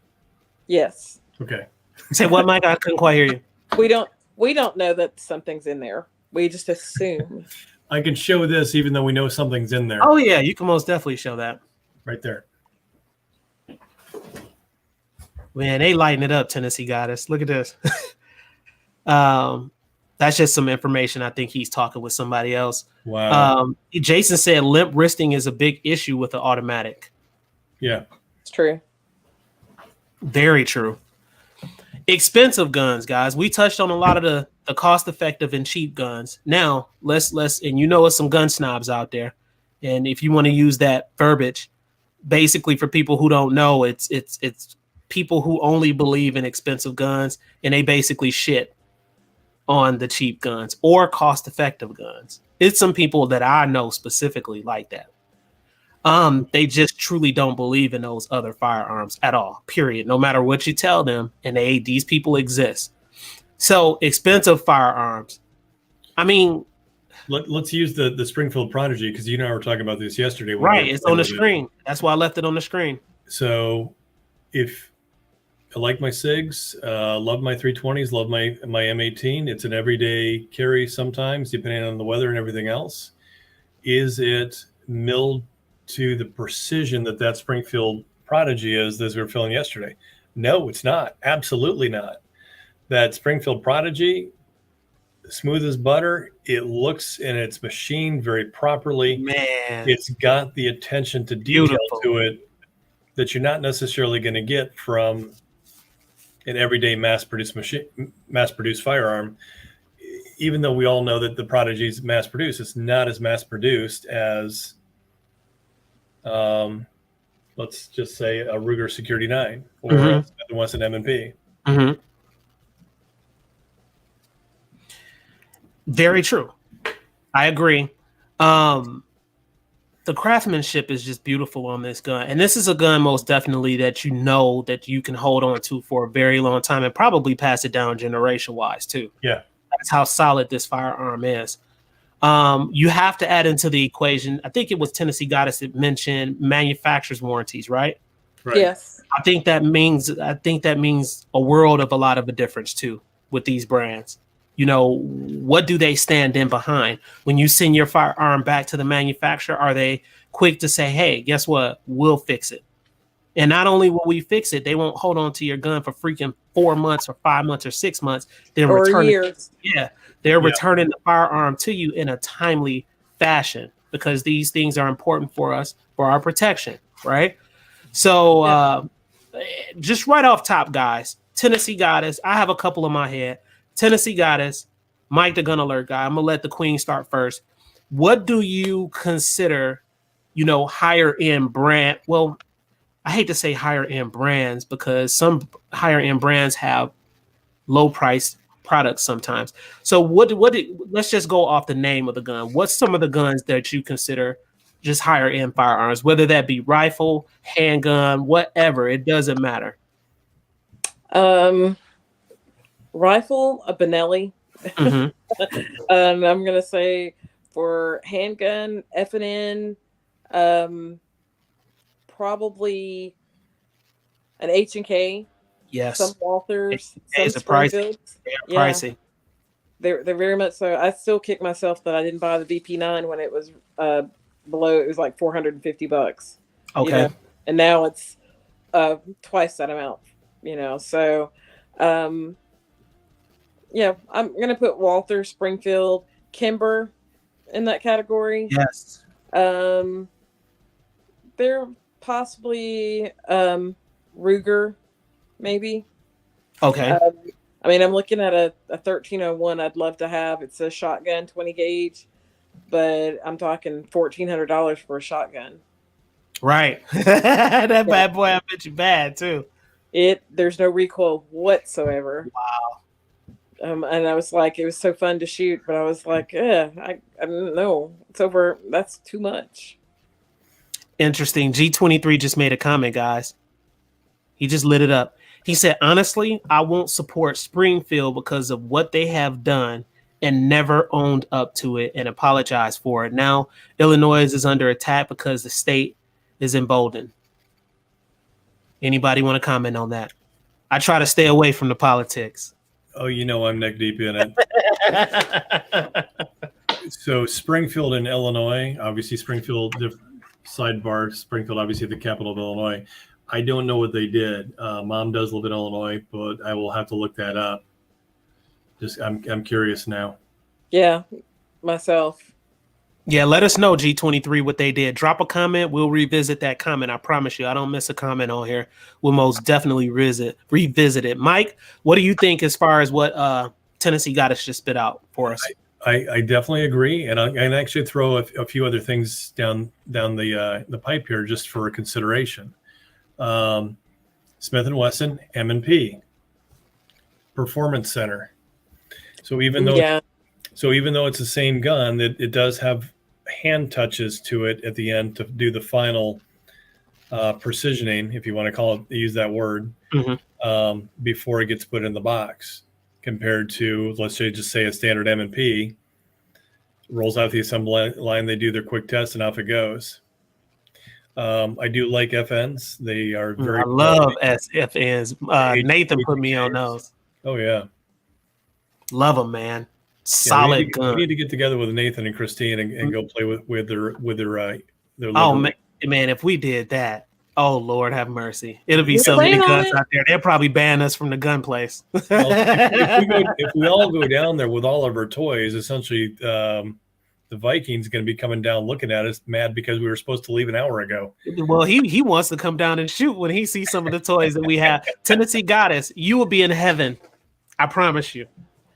Yes. Okay. Say what, Mike? I couldn't quite hear you. We don't know that something's in there. We just assume. I can show this even though we know something's in there. Oh yeah, you can most definitely show that. Right there. Man, they lighting it up, Tennessee Goddess. Look at this. That's just some information. I think he's talking with somebody else. Wow. Jason said limp wristing is a big issue with the automatic. Yeah. It's true. Very true. expensive guns, guys. We touched on a lot of the cost effective and cheap guns. Now let's and you know, it's some gun snobs out there, and if you want to use that verbiage, basically for people who don't know, it's people who only believe in expensive guns, and they basically shit on the cheap guns or cost effective guns. It's some people that I know specifically like that. They just truly don't believe in those other firearms at all, period. No matter what you tell them, and these people exist. So expensive firearms. I mean, let's use the Springfield Prodigy, because you and I were talking about this yesterday. Right, it's on the screen. That's why I left it on the screen. So if I like my SIGs, love my 320s, love my M18, it's an everyday carry sometimes, depending on the weather and everything else. Is it milled to the precision that Springfield Prodigy is, as we were feeling yesterday? No, it's not. Absolutely not. That Springfield Prodigy, smooth as butter. It looks, and it's machined very properly. Man, it's got the attention to detail beautiful to it that you're not necessarily going to get from an everyday mass-produced firearm. Even though we all know that the Prodigy is mass-produced, it's not as mass-produced as, let's just say, a Ruger Security 9 or a Smith & Wesson M&P. Mm-hmm. Very true. I agree. The craftsmanship is just beautiful on this gun. And this is a gun most definitely that you know that you can hold on to for a very long time and probably pass it down generation-wise too. Yeah. That's how solid this firearm is. You have to add into the equation, I think it was Tennessee Goddess that mentioned manufacturer's warranties, right? Right. Yes. I think that means a world of a lot of a difference too with these brands. You know, what do they stand in behind? When you send your firearm back to the manufacturer, are they quick to say, hey, guess what? We'll fix it. And not only will we fix it, they won't hold on to your gun for freaking 4 months or 5 months or 6 months. Then or return years. They're returning the firearm to you in a timely fashion because these things are important for us for our protection, right? So just right off top, guys, Tennessee Goddess. I have a couple in my head. Tennessee Goddess, Mike the Gun Alert guy. I'm gonna let the Queen start first. What do you consider, higher end brand? Well, I hate to say higher end brands because some higher end brands have low price products sometimes. So let's just go off the name of the gun. What's some of the guns that you consider just higher end firearms, whether that be rifle, handgun, whatever, it doesn't matter. Rifle, a Benelli. Mm-hmm. I'm gonna say for handgun, F&N, probably an H&K. Yes. Some Walthers, some It's a price. Springfields. They're pricey. They're very much so. I still kick myself that I didn't buy the VP9 when it was below. It was like $450. Okay. And now it's twice that amount. So. I'm gonna put Walther, Springfield, Kimber in that category. Yes. They're possibly Ruger, maybe. Okay. I'm looking at a 1301. I'd love to have. It's a shotgun, 20 gauge, but I'm talking $1,400 for a shotgun. Right. That bad boy, I bet you bad too. There's no recoil whatsoever. Wow. And I was like, it was so fun to shoot, but I was like, I don't know. It's over. That's too much. Interesting. G23 just made a comment, guys. He just lit it up. He said, honestly, I won't support Springfield because of what they have done and never owned up to it and apologized for it. Now, Illinois is under attack because the state is emboldened. Anybody want to comment on that? I try to stay away from the politics. Oh, I'm neck deep in it. So Springfield in Illinois, obviously Springfield, sidebar, Springfield, obviously the capital of Illinois. I don't know what they did. Mom does live in Illinois, but I will have to look that up. I'm curious now. Yeah, myself. Yeah, let us know, G23, what they did. Drop a comment. We'll revisit that comment. I promise you. I don't miss a comment on here. We'll most definitely revisit it. Mike, what do you think as far as what Tennessee got us just spit out for us? I definitely agree, and I can actually throw a few other things down the pipe here just for consideration. Smith & Wesson M&P Performance Center. So even though it's the same gun, it does have hand touches to it at the end to do the final precisioning, if you want to use that word, before it gets put in the box. Compared to, let's say a standard M&P, rolls out the assembly line, they do their quick test, and off it goes. I do like FNs. They are very. I love SFNs. Nathan put me on those. Oh yeah, love them, man. Solid gun. We need to get together with Nathan and Christine and go play with their oh man, if we did that, oh Lord have mercy, it'll be so many guns out there. They'll probably ban us from the gun place. Well, if we all go down there with all of our toys, essentially, the Vikings going to be coming down looking at us mad because we were supposed to leave an hour ago. Well, he wants to come down and shoot when he sees some of the toys that we have. Tennessee got us. You will be in heaven. I promise you.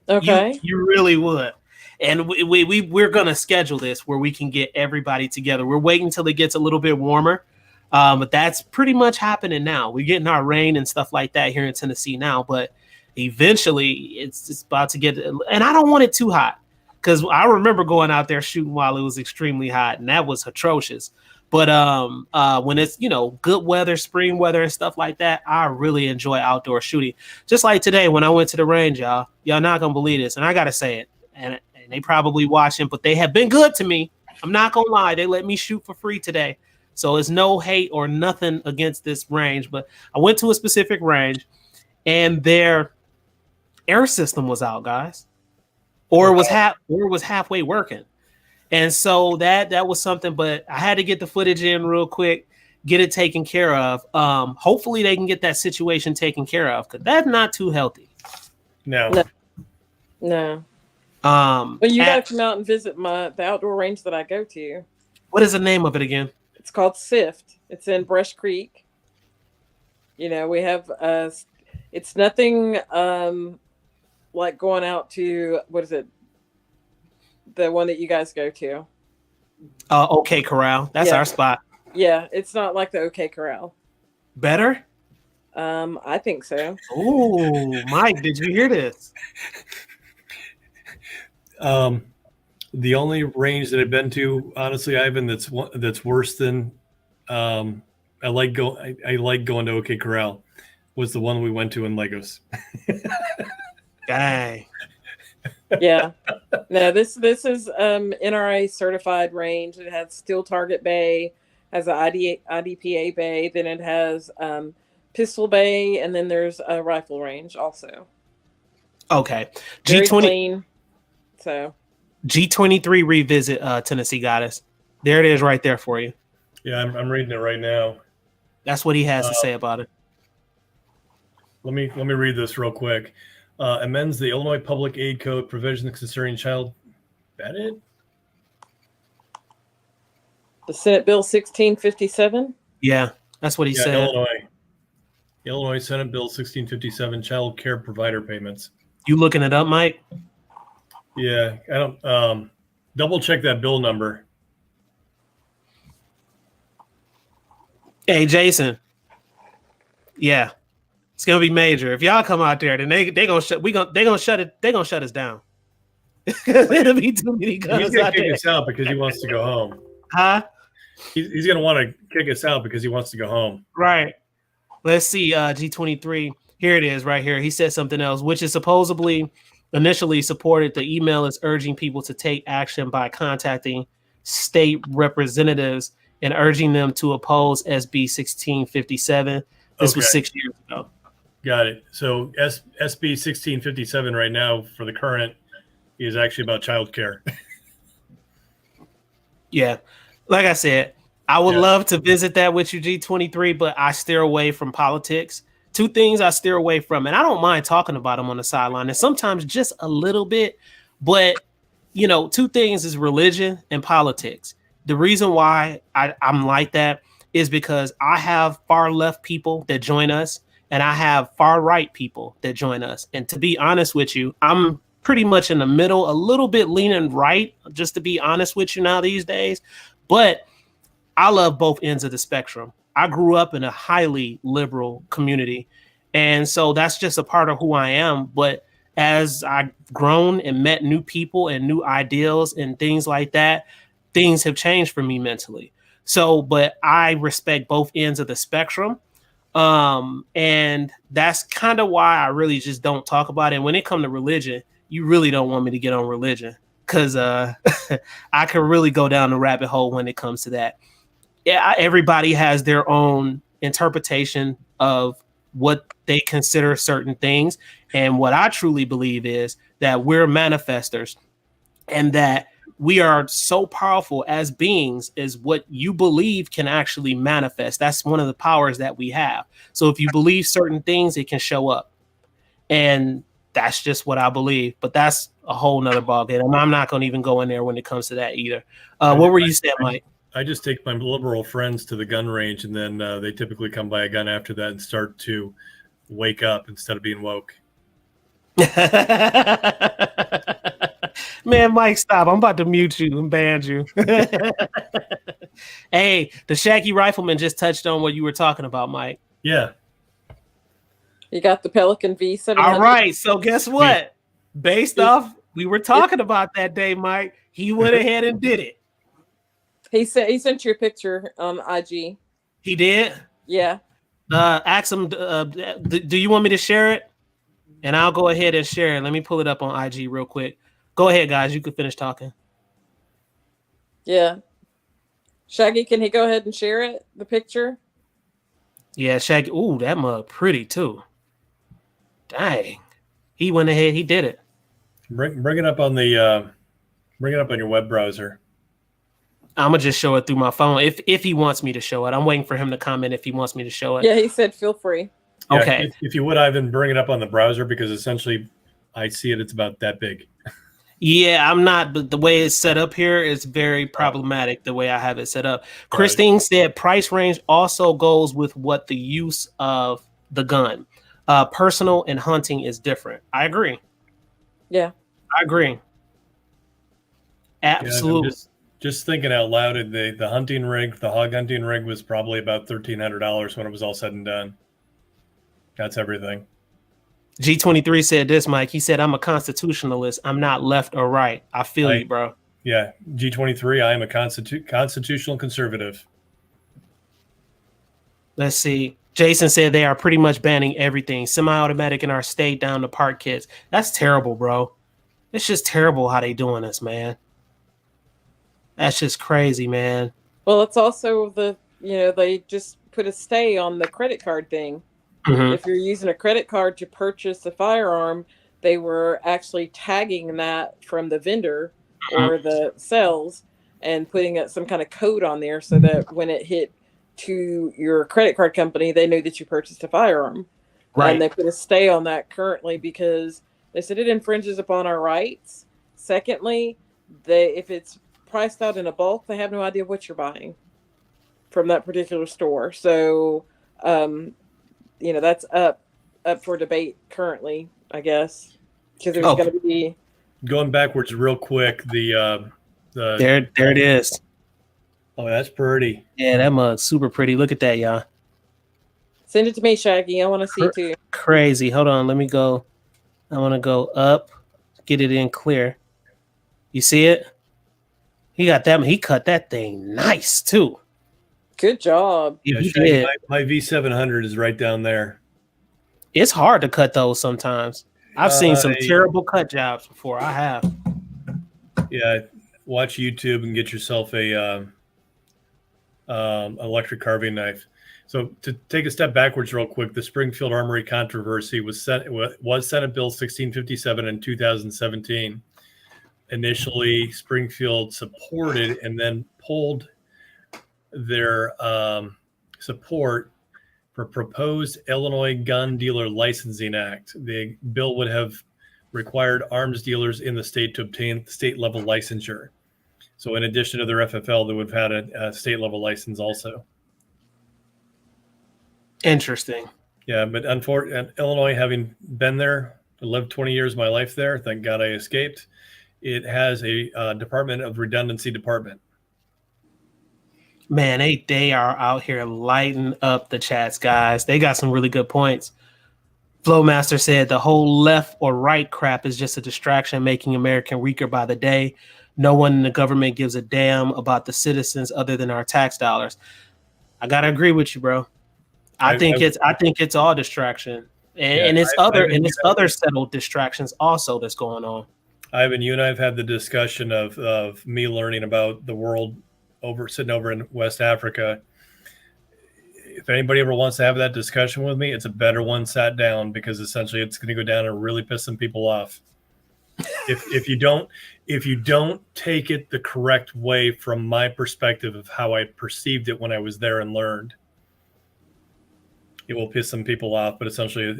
Okay. You really would. And we're going to schedule this where we can get everybody together. We're waiting until it gets a little bit warmer. But that's pretty much happening now. We're getting our rain and stuff like that here in Tennessee now. But eventually it's about to get, and I don't want it too hot. Because I remember going out there shooting while it was extremely hot, and that was atrocious. But when it's, good weather, spring weather and stuff like that, I really enjoy outdoor shooting. Just like today when I went to the range, y'all not going to believe this. And I got to say it. And they probably watching, but they have been good to me. I'm not going to lie. They let me shoot for free today. So it's no hate or nothing against this range. But I went to a specific range, and their air system was out, guys. Or was halfway working. And so that was something, but I had to get the footage in real quick, get it taken care of. Hopefully they can get that situation taken care of, because that's not too healthy. No. But you gotta come out and visit the outdoor range that I go to. What is the name of it again? It's called SIFT. It's in Brush Creek. We have it's nothing like going out to, what is it? The one that you guys go to. OK Corral. That's our spot. Yeah, it's not like the OK Corral. Better? I think so. Oh, Mike, did you hear this? The only range that I've been to, honestly, Ivan, that's worse than I like going to OK Corral was the one we went to in Lagos. Dang. Yeah. No, this is NRA certified range. It has steel target bay, has an IDPA bay, then it has pistol bay, and then there's a rifle range also. Okay. Very clean. So G23 revisit Tennessee got us. There it is right there for you. Yeah, I'm reading it right now. That's what he has to say about it. Let me read this real quick. Amends the Illinois Public Aid Code provisions concerning child. That it? The Senate Bill 1657. Yeah, that's what he said. Illinois Senate Bill 1657, child care provider payments. You looking it up, Mike? Yeah, I don't. Double check that bill number. Hey, Jason. Yeah. It's gonna be major. If y'all come out there, then they gonna shut us down. It'll be too many guns. He's gonna kick us out because he wants to go home. Huh? He's gonna want to kick us out because he wants to go home. Right. Let's see. G23. Here it is, right here. He said something else, which is supposedly initially supported. The email is urging people to take action by contacting state representatives and urging them to oppose SB 1657. This was 6 years ago. Got it. So SB 1657 right now for the current is actually about childcare. Yeah. Like I said, I would love to visit that with you, G23, but I steer away from politics. Two things I steer away from, and I don't mind talking about them on the sideline, and sometimes just a little bit, but two things is religion and politics. The reason why I'm like that is because I have far left people that join us and I have far right people that join us. And to be honest with you, I'm pretty much in the middle, a little bit leaning right, just to be honest with you now these days. But I love both ends of the spectrum. I grew up in a highly liberal community. And so that's just a part of who I am. But as I've grown and met new people and new ideals and things like that, things have changed for me mentally. So, but I respect both ends of the spectrum. And that's kind of why I really just don't talk about it. And when it comes to religion, you really don't want me to get on religion because I could really go down the rabbit hole when it comes to that. Yeah, everybody has their own interpretation of what they consider certain things. And what I truly believe is that we're manifestors and that we are so powerful as beings is what you believe can actually manifest. That's one of the powers that we have. So if you believe certain things, it can show up. And that's just what I believe. But that's a whole nother ballgame. And I'm not going to even go in there when it comes to that either. What were you saying, Mike? I just take my liberal friends to the gun range, and then they typically come buy a gun after that and start to wake up instead of being woke. Man, Mike, stop. I'm about to mute you and ban you. Hey, the Shaggy Rifleman just touched on what you were talking about, Mike. Yeah. You got the Pelican V700. All right. So guess what? Based off, we were talking about that day, Mike. He went ahead and did it. He sent you a picture on IG. He did? Yeah. Ask him, do you want me to share it? And I'll go ahead and share it. Let me pull it up on IG real quick. Go ahead, guys. You can finish talking. Yeah. Shaggy, can he go ahead and share it, the picture? Yeah, Shaggy. Ooh, that mug pretty too. Dang. He went ahead. He did it. Bring it up on the bring it up on your web browser. I'm gonna just show it through my phone if he wants me to show it. I'm waiting for him to comment if he wants me to show it. Yeah, he said feel free. Yeah, Okay. If you would, Ivan, bring it up on the browser because essentially I see it. It's about that big. Yeah, I'm not, but the way it's set up here is very problematic the way I have it set up. Christine said price range also goes with what the use of the gun. Personal and hunting is different. I agree. Yeah. I agree. Absolutely. Yeah, just thinking out loud, the hunting rig, the hog hunting rig was probably about $1,300 when it was all said and done. That's everything. G23 said this, Mike. He said, I'm a constitutionalist. I'm not left or right. I feel you, bro. Yeah. G23, I am a constitutional conservative. Let's see. Jason said they are pretty much banning everything. Semi-automatic in our state down to park kits. That's terrible, bro. It's just terrible how they doing this, man. That's just crazy, man. Well, it's also they just put a stay on the credit card thing. Mm-hmm. If you're using a credit card to purchase a firearm, they were actually tagging that from the vendor or the sales and putting some kind of code on there so that when it hit to your credit card company, they knew that you purchased a firearm. Right. And they put a stay on that currently because they said it infringes upon our rights. Secondly, if it's priced out in a bulk, they have no idea what you're buying from that particular store. So, that's up for debate currently, I guess, because there's going to be going backwards real quick. The there it is. Oh, that's pretty. Yeah, that mug's super pretty. Look at that, y'all. Send it to me, Shaggy. I want to see too. Crazy. Hold on. Let me go. I want to go up, get it in clear. You see it? He got that. He cut that thing nice too. Good job. Yeah, Shaggy, my V700 is right down there. It's hard to cut those sometimes. I've seen some terrible cut jobs before. I have. Yeah, watch YouTube and get yourself a electric carving knife. So to take a step backwards real quick, the Springfield Armory controversy was Senate Bill 1657 in 2017. Initially, Springfield supported and then pulled their support for proposed Illinois Gun Dealer Licensing Act. The bill would have required arms dealers in the state to obtain state level licensure. So in addition to their FFL, they would have had a state level license also. Interesting. Yeah, but unfortunately, Illinois, having been there, lived 20 years of my life there, thank God I escaped, it has a Department of Redundancy department. Man, they are out here lighting up the chats, guys. They got some really good points. Flowmaster said the whole left or right crap is just a distraction, making America weaker by the day. No one in the government gives a damn about the citizens other than our tax dollars. I gotta agree with you, bro. I think it's all distraction, and it's other settled distractions also that's going on. Ivan, you and I have had the discussion of me learning about the world sitting over in West Africa. If anybody ever wants to have that discussion with me, it's a better one sat down, because essentially it's going to go down and really piss some people off. If you don't take it the correct way from my perspective of how I perceived it when I was there and learned, it will piss some people off. But essentially,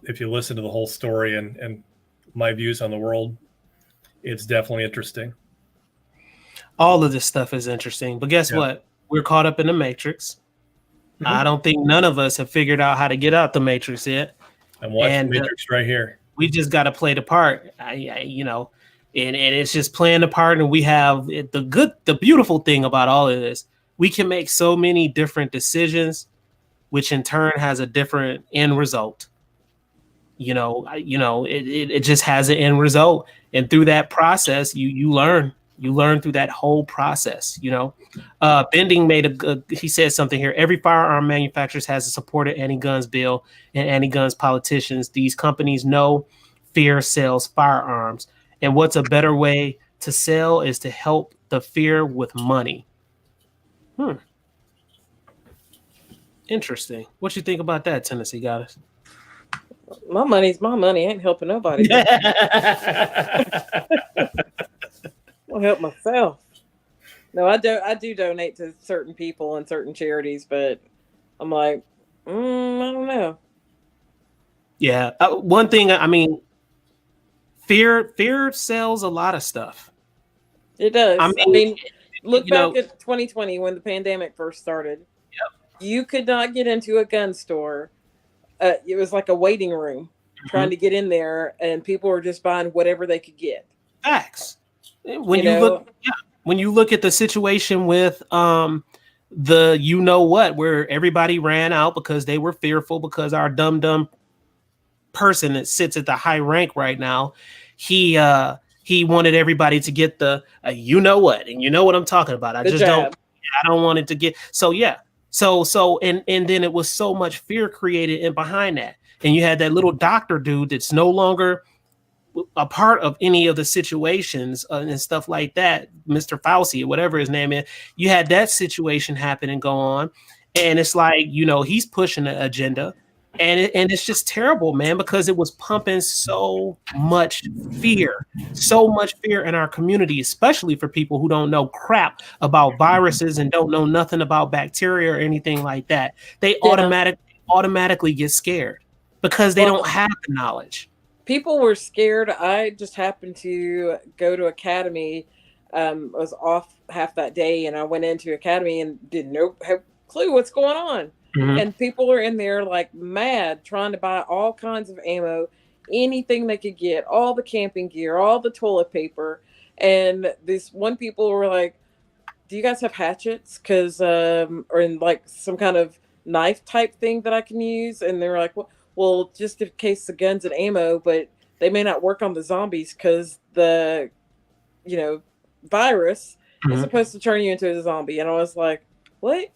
if you listen to the whole story and my views on the world, it's definitely interesting. All of this stuff is interesting, but guess what? We're caught up in the matrix. Mm-hmm. I don't think none of us have figured out how to get out the matrix yet. I'm watching the matrix right here. We just got to play the part, and it's just playing the part. And we have the beautiful thing about all of this, we can make so many different decisions, which in turn has a different end result. It just has an end result, and through that process, you learn. You learn through that whole process. Bending he said something here. Every firearm manufacturer has a supported anti-guns bill and anti-guns politicians. These companies know fear sells firearms, and what's a better way to sell is to help the fear with money. Interesting. What you think about that, Tennessee Goddess? My money's my money. I ain't helping nobody. I'll help myself. No, I do donate to certain people and certain charities, but I'm like, I don't know. Yeah, one thing. I mean, fear sells a lot of stuff. It does. I mean look back at 2020 when the pandemic first started. Yep. You could not get into a gun store. It was like a waiting room, trying to get in there, and people were just buying whatever they could get. Facts. When you look at the situation with where everybody ran out because they were fearful, because our dumb person that sits at the high rank right now, he wanted everybody to get the and you know what I'm talking about. I don't want it to get so and then it was so much fear created in behind that, and you had that little doctor dude that's no longer a part of any of the situations and stuff like that, Mr. Fauci or whatever his name is. You had that situation happen and go on, and it's like, he's pushing the agenda, and it's just terrible, man, because it was pumping so much fear in our community, especially for people who don't know crap about viruses and don't know nothing about bacteria or anything like that. They automatically get scared because they don't have the knowledge. People were scared. I just happened to go to Academy. I was off half that day, and I went into Academy and didn't have a clue what's going on. Mm-hmm. And people are in there like mad, trying to buy all kinds of ammo, anything they could get, all the camping gear, all the toilet paper. And this one people were like, "Do you guys have hatchets? Or in like some kind of knife type thing that I can use?" And they're like, well, just in case the guns and ammo, but they may not work on the zombies because the, virus is supposed to turn you into a zombie. And I was like, what?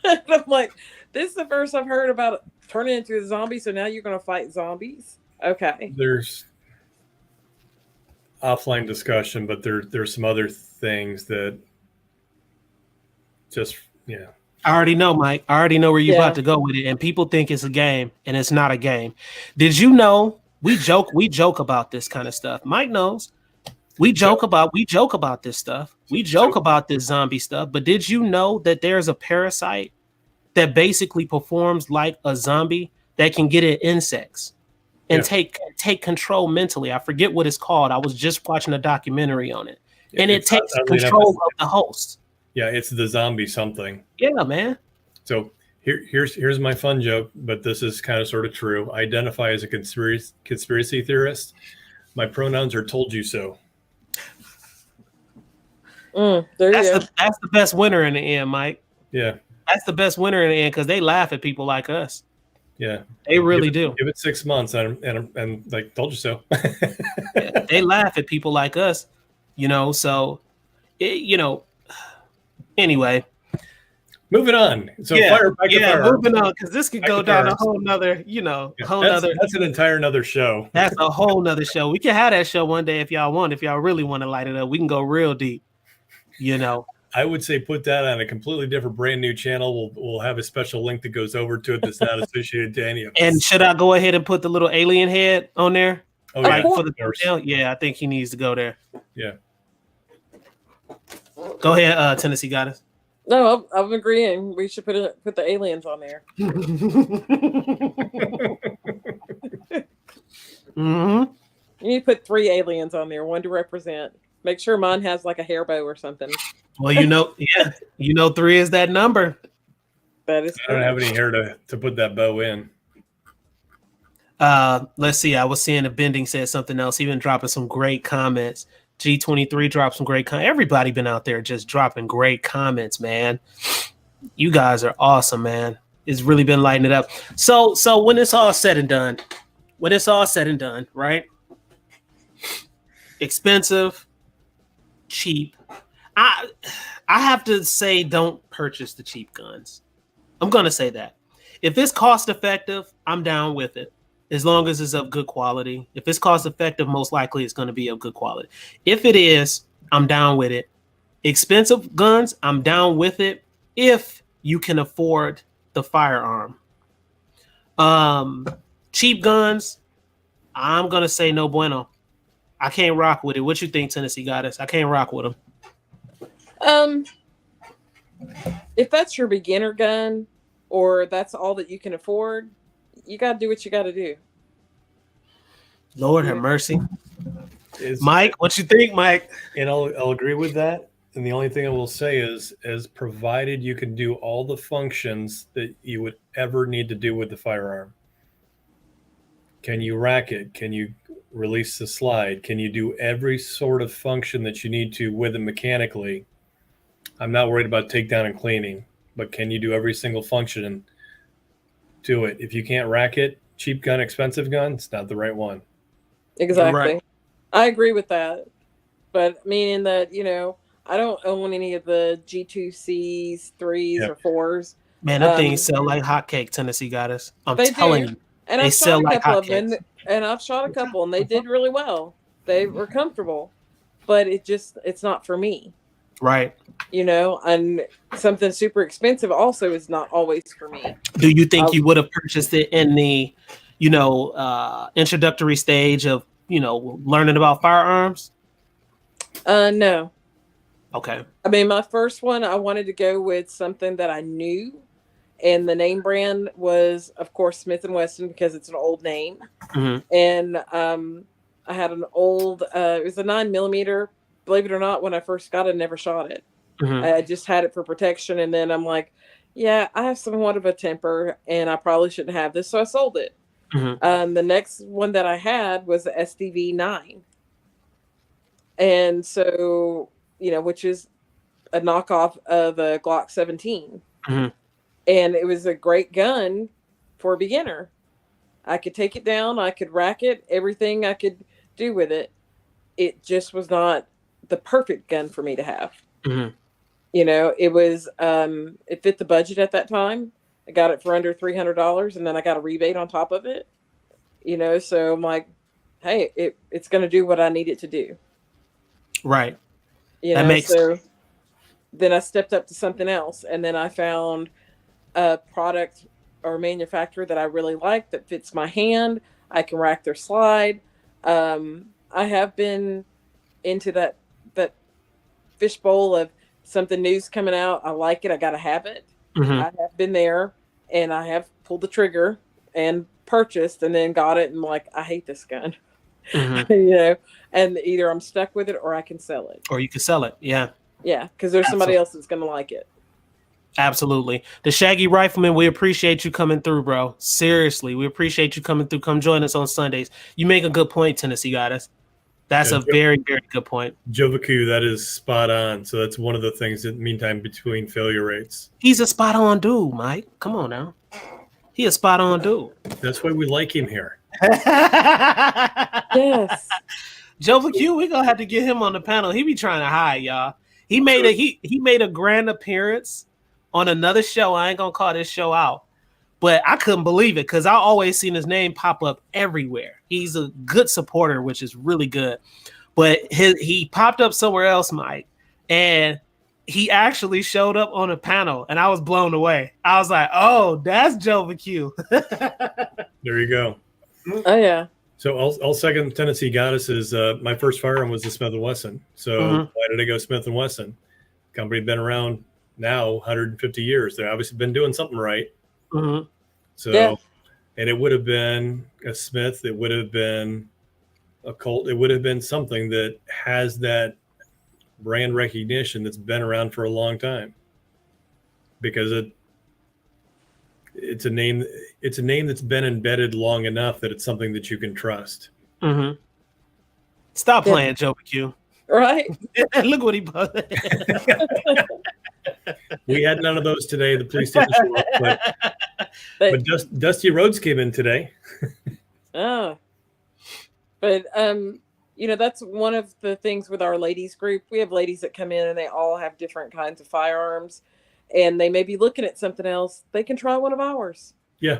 I'm like, this is the first I've heard about turning into a zombie. So now you're going to fight zombies? Okay. There's offline discussion, but there's some other things that just, I already know, Mike. I already know where you're about to go with it, and people think it's a game, and it's not a game. Did you know we joke about this kind of stuff? Mike knows. We joke about this stuff. We joke about this zombie stuff. But did you know that there's a parasite that basically performs like a zombie that can get at insects and take take control mentally. I forget what it's called. I was just watching a documentary on it. And it It's takes oddly enough, control of the host. Yeah, it's the zombie something. Yeah, man. So here's my fun joke, but this is kind of sort of true. I identify as a conspiracy theorist. My pronouns are told you so. There you go. That's the best winner in the end, Mike. Yeah. That's the best winner in the end because they laugh at people like us. Yeah. They really do. Give it 6 months and like told you so. Yeah, they laugh at people like us, so anyway. Moving on. So moving on, because this could go down a whole nother, that's an entire another show. That's a whole nother show. We can have that show one day if y'all want. If y'all really want to light it up, we can go real deep. I would say put that on a completely different, brand new channel. We'll have a special link that goes over to it that's not associated to any of us. And should I go ahead and put the little alien head on there? Oh yeah, for the thumbnail? Yeah, I think he needs to go there. Yeah. Go ahead, Tennessee Goddess. No, I'm agreeing. We should put the aliens on there. Mm-hmm. You need to put 3 aliens on there, one to represent. Make sure mine has like a hair bow or something. Well, 3 is that number. That is. I don't have any hair to put that bow in. Let's see. I was seeing if Bending said something else. He been dropping some great comments. G23 dropped some great comments. Everybody been out there just dropping great comments, man. You guys are awesome, man. It's really been lighting it up. So when it's all said and done, right? Expensive, cheap. I have to say, don't purchase the cheap guns. I'm gonna say that. If it's cost effective, I'm down with it. As long as it's of good quality. If it's cost effective, most likely it's going to be of good quality. If it is, I'm down with it. Expensive guns, I'm down with it if you can afford the firearm. Cheap guns, I'm going to say no bueno. I can't rock with it. What you think, Tennessee Goddess? I can't rock with them. If that's your beginner gun or that's all that you can afford, you got to do what you got to do. Lord have mercy. Mike, what you think, Mike? And I'll agree with that. And the only thing I will say is provided you can do all the functions that you would ever need to do with the firearm. Can you rack it? Can you release the slide? Can you do every sort of function that you need to with it mechanically? I'm not worried about takedown and cleaning, but can you do every single function and do it? If you can't rack it, cheap gun, expensive gun, it's not the right one. Exactly. Right. I agree with that. But meaning that, I don't own any of the G2Cs, 3s, or 4s. Man, them things sell like hotcake, Tennessee Goddess. I'm telling you. And they I've sell shot a like couple of hotcakes. them, and I've shot a couple, and they did really well. They were comfortable. But it's not for me. Right. And something super expensive also is not always for me. Do you think you would have purchased it in the, introductory stage of, learning about firearms? No. Okay. I mean, my first one, I wanted to go with something that I knew, and the name brand was, of course, Smith & Wesson because it's an old name. Mm-hmm. And I had an old, it was a 9mm. Believe it or not, when I first got it, I never shot it. Mm-hmm. I just had it for protection, and then I'm like, yeah, I have somewhat of a temper, and I probably shouldn't have this, so I sold it. Mm-hmm. The next one that I had was the SDV 9. And so, which is a knockoff of a Glock 17. Mm-hmm. And it was a great gun for a beginner. I could take it down, I could rack it, everything I could do with it. It just was not the perfect gun for me to have. Mm-hmm. It was, it fit the budget at that time. I got it for under $300, and then I got a rebate on top of it. So I'm like, hey, it's going to do what I need it to do. Right. So then I stepped up to something else, and then I found a product or manufacturer that I really like that fits my hand. I can rack their slide. I have been into that fishbowl of something new's coming out. I like it. I got to have it. Mm-hmm. I have been there, and I have pulled the trigger and purchased and then got it and like, I hate this gun, Mhm. you know, and either I'm stuck with it or I can sell it. Or you can sell it. Yeah. Yeah, because there's somebody Absolutely. else that's gonna like it. Absolutely. The Shaggy Rifleman, we appreciate you coming through, bro. Seriously, we appreciate you coming through. Come join us on Sundays. You make a good point, Tennessee Goddess. That's Yeah, a very, very good point. Jovaku, that is spot on. So that's one of the things that meantime between failure rates. He's a spot on dude, Mike. Come on now. He a spot on dude. That's why we like him here. Yes. Joe McHugh, we gonna have to get him on the panel. He be trying to hide, y'all. He made a grand appearance on another show. I ain't gonna call this show out, but I couldn't believe it because I always seen his name pop up everywhere. He's a good supporter, which is really good. But he popped up somewhere else, Mike, and he actually showed up on a panel, and I was blown away. I was like, "Oh, that's Joe McHugh." There you go. Oh yeah. So I'll second Tennessee Goddess's. My first firearm was the Smith & Wesson. So why did I go Smith & Wesson? Company been around now 150 years. They've obviously been doing something right. Mm-hmm. So, Yeah. And it would have been a Smith. It would have been a Colt. It would have been something that has that brand recognition that's been around for a long time. Because it's a name. It's a name that's been embedded long enough that it's something that you can trust. Mm-hmm. Stop playing, Joe McHugh. Right. Look what he posted. We had none of those today. The police didn't show up, but Dusty Rhodes came in today. Oh. But you know, that's one of the things with our ladies group. We have ladies that come in and they all have different kinds of firearms, and they may be looking at something else. They can try one of ours. Yeah.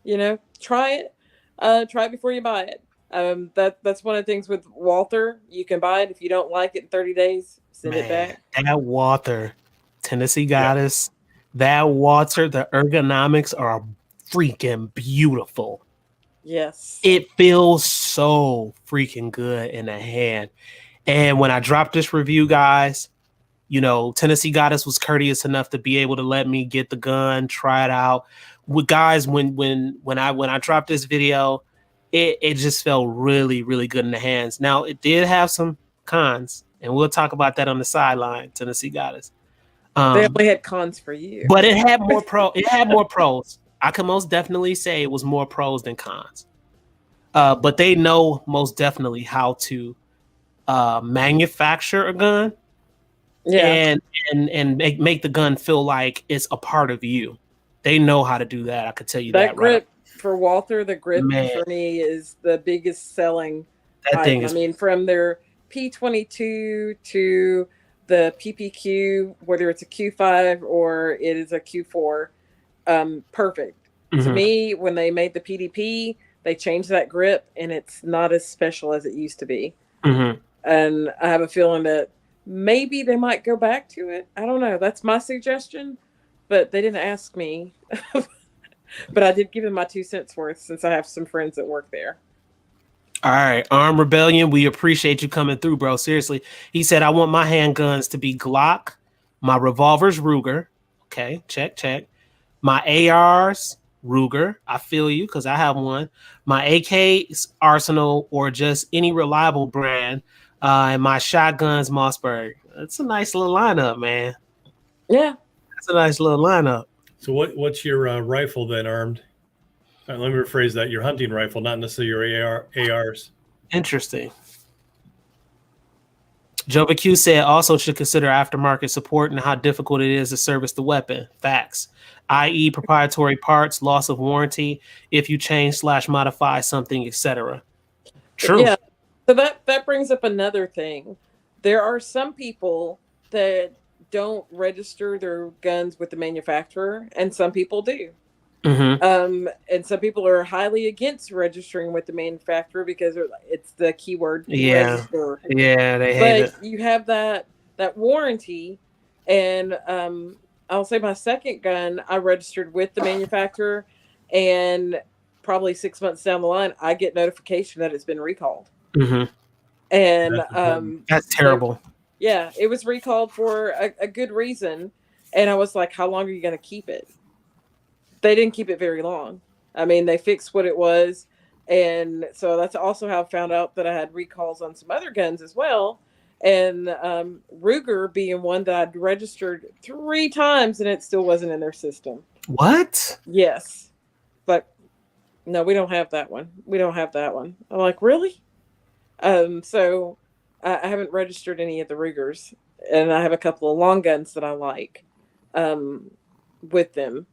You know, try it. Try it before you buy it. That's one of the things with Walther. You can buy it. If you don't like it in 30 days, send it back. That Walther, Tennessee Goddess, that Walther, the ergonomics are freaking beautiful. Yes. It feels so freaking good in the hand. And when I dropped this review, guys, you know, Tennessee Goddess was courteous enough to be able to let me get the gun, try it out. With guys, when I dropped this video, it just felt really, really good in the hands. Now it did have some cons, and we'll talk about that on the sideline, Tennessee Goddess. They only had cons for you. But it had more pros. I can most definitely say it was more pros than cons. But they know most definitely how to manufacture a gun. Yeah. And make the gun feel like it's a part of you. They know how to do that. I could tell you that that. grip right. For Walther, the grip Man. for me is the biggest selling That thing item. is. I mean, from their P22 to the PPQ, whether it's a Q5 or it is a Q4, perfect. To me, when they made the PDP, they changed that grip, and it's not as special as it used to be. Mm-hmm. And I have a feeling that maybe they might go back to it. I don't know. That's my suggestion, but they didn't ask me. But I did give them my 2 cents worth since I have some friends that work there. All right, Armed Rebellion, we appreciate you coming through, bro. Seriously. He said, I want my handguns to be Glock, my revolver's Ruger. Okay, check. My ARs, Ruger. I feel you because I have one. My AK's Arsenal or just any reliable brand. And my shotguns, Mossberg. That's a nice little lineup, man. Yeah. That's a nice little lineup. So what's your rifle then, Armed? Let me rephrase that. Your hunting rifle, not necessarily your ARs. Interesting. Joe BQ said also should consider aftermarket support and how difficult it is to service the weapon. Facts. I.e. proprietary parts, loss of warranty, if you change / modify something, etc. True. Yeah. So that brings up another thing. There are some people that don't register their guns with the manufacturer, and some people do. Mm-hmm. And some people are highly against registering with the manufacturer because it's the keyword. Yeah. Register. Yeah, they hate it. But you have that warranty, and I'll say my second gun I registered with the manufacturer, and probably 6 months down the line, I get notification that it's been recalled. Mm-hmm. And that's terrible. So, yeah, it was recalled for a good reason, and I was like, "How long are you going to keep it?" They didn't keep it very long. I mean, they fixed what it was. And so that's also how I found out that I had recalls on some other guns as well. And Ruger being one that I'd registered 3 times and it still wasn't in their system. What? Yes. But no, we don't have that one. We don't have that one. I'm like, really? So I haven't registered any of the Rugers, and I have a couple of long guns that I like with them.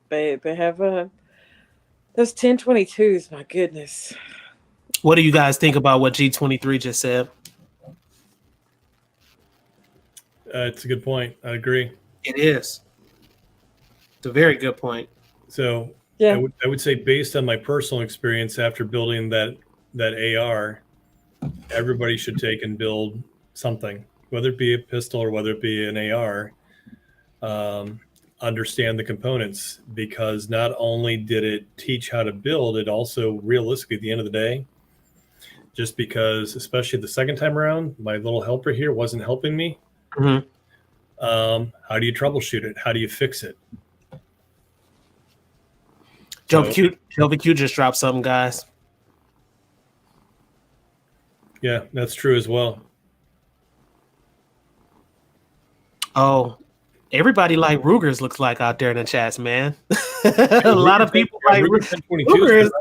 They have those 1022s. My goodness. What do you guys think about what G23 just said? It's a good point. I agree. It is. It's a very good point. So Yeah. I would say, based on my personal experience after building that AR, everybody should take and build something, whether it be a pistol or whether it be an AR. Understand the components, because not only did it teach how to build, it also realistically, at the end of the day, just because, especially the second time around, my little helper here wasn't helping me. Mm-hmm. How do you troubleshoot it? How do you fix it? Joe VQ just dropped something, guys. Yeah, that's true as well. Oh, everybody like Rugers looks like out there in the chats, man. A lot of people like Rugers.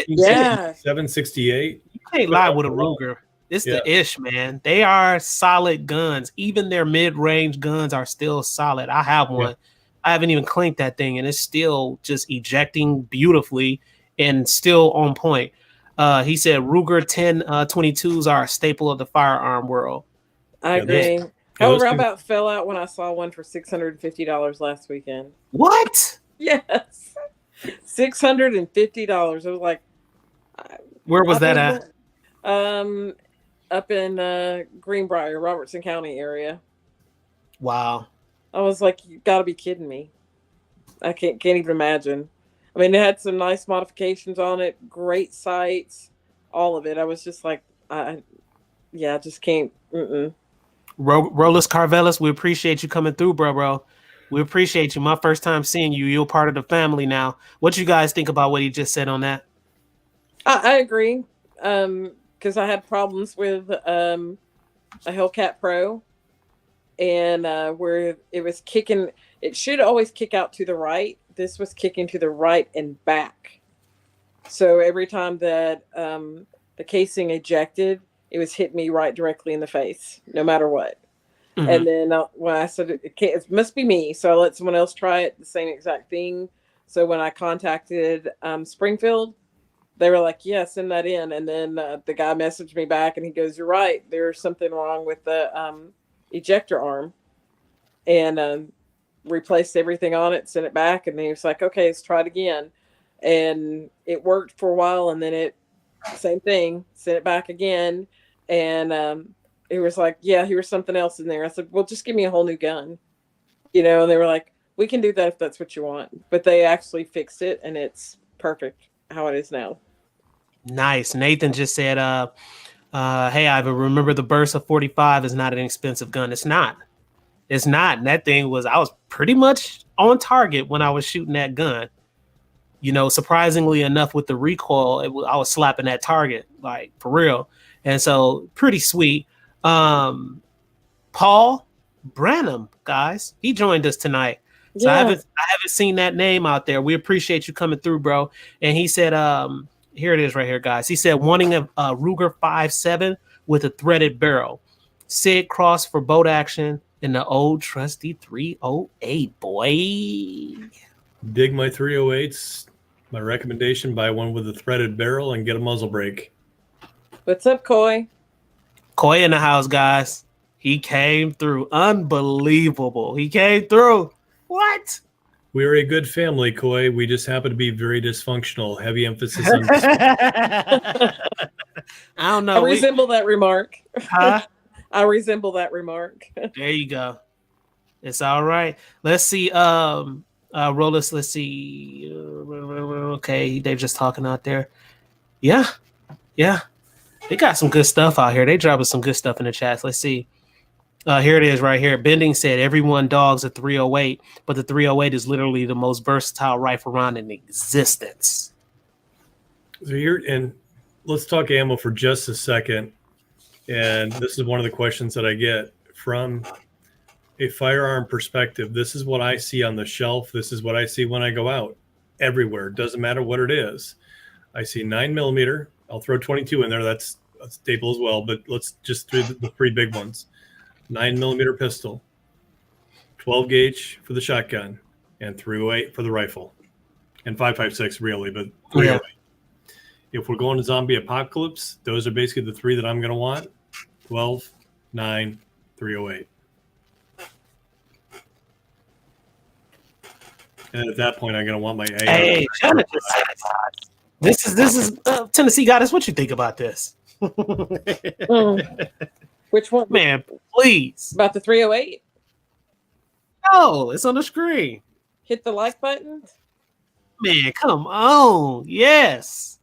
Yeah. 768. You can't lie with a Ruger. It's the ish, man. They are solid guns. Even their mid-range guns are still solid. I have one. Yeah. I haven't even clanked that thing, and it's still just ejecting beautifully and still on point. He said Ruger 1022s are a staple of the firearm world. I agree. However, I about fell out when I saw one for $650 last weekend. What? Yes. $650. I was like, where was that at? Up in Greenbrier, Robertson County area. Wow. I was like, you gotta be kidding me. I can't even imagine. I mean, it had some nice modifications on it, great sights, all of it. I was just like, I just can't. Rollis Carvelis, we appreciate you coming through, bro. We appreciate you. My first time seeing you. You're part of the family now. What you guys think about what he just said on that? I agree. Because I had problems with a Hellcat Pro, and where it was kicking, it should always kick out to the right. This was kicking to the right and back. So every time that the casing ejected, it was hitting me right directly in the face, no matter what. Mm-hmm. And then when I said it must be me, so I let someone else try it, the same exact thing. So when I contacted Springfield, they were like, yeah, send that in. And then the guy messaged me back and he goes, you're right. There's something wrong with the ejector arm. And replaced everything on it, sent it back. And then he was like, okay, let's try it again. And it worked for a while. And then same thing, sent it back again. And it was like, yeah, here's something else in there. I said, well, just give me a whole new gun. And they were like, we can do that if that's what you want. But they actually fixed it and it's perfect how it is now. Nice. Nathan just said, hey, Ivan, remember the burst of 45 is not an expensive gun. It's not. And that thing I was pretty much on target when I was shooting that gun. Surprisingly enough, with the recoil, I was slapping that target, like, for real. And so pretty sweet. Paul Branham, guys, he joined us tonight. So I haven't seen that name out there. We appreciate you coming through, bro. And he said, here it is right here, guys. He said, wanting a Ruger 5.7 with a threaded barrel. Sig cross for boat action in the old trusty 308, boy. Dig my 308s. My recommendation, buy one with a threaded barrel and get a muzzle brake. What's up, Coy? Coy in the house, guys. He came through. Unbelievable. He came through. What? We're a good family, Coy. We just happen to be very dysfunctional. Heavy emphasis on I don't know. I resemble that remark. Huh? I resemble that remark. There you go. It's all right. Let's see. Rollis, let's see. Okay, they're just talking out there. Yeah. They got some good stuff out here. They dropping some good stuff in the chats. Let's see. Here it is right here. Bending said everyone dogs a 308, but the 308 is literally the most versatile rifle round in existence. So and let's talk ammo for just a second. And this is one of the questions that I get from a firearm perspective. This is what I see on the shelf. This is what I see when I go out everywhere. Doesn't matter what it is. I see 9mm. I'll throw 22 in there. That's a staple as well, but let's just do the three big ones. 9mm pistol, 12 gauge for the shotgun, and 308 for the rifle, and 5.56 really, but 308. Yeah. If we're going to zombie apocalypse, those are basically the three that I'm going to want: 12, 9, 308. And at that point, I'm going to want my AR. Hey, this is Tennessee Goddess. What you think about this? Which one? Man, please. About the 308? Oh, it's on the screen. Hit the like button. Man, come on. Yes.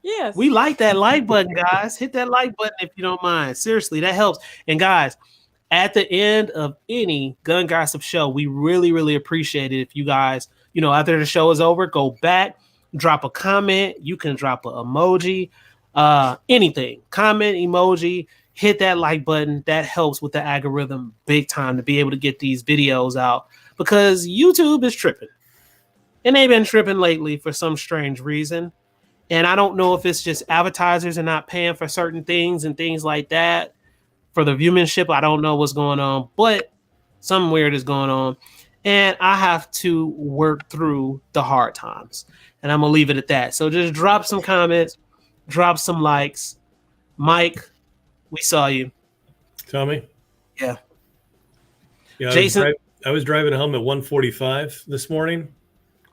Yes. We like that like button, guys. Hit that like button if you don't mind. Seriously, that helps. And guys, at the end of any Gun Gossip show, we really, really appreciate it if you guys, after the show is over, go back, drop a comment. You can drop an emoji, anything. Comment, emoji, hit that like button. That helps with the algorithm big time to be able to get these videos out because YouTube is tripping. And they've been tripping lately for some strange reason. And I don't know if it's just advertisers are not paying for certain things and things like that. For the viewership, I don't know what's going on, but something weird is going on. And I have to work through the hard times. And I'm going to leave it at that. So just drop some comments, drop some likes. Mike, we saw you. Tommy? Yeah. Jason? I was driving home at 1:45 this morning.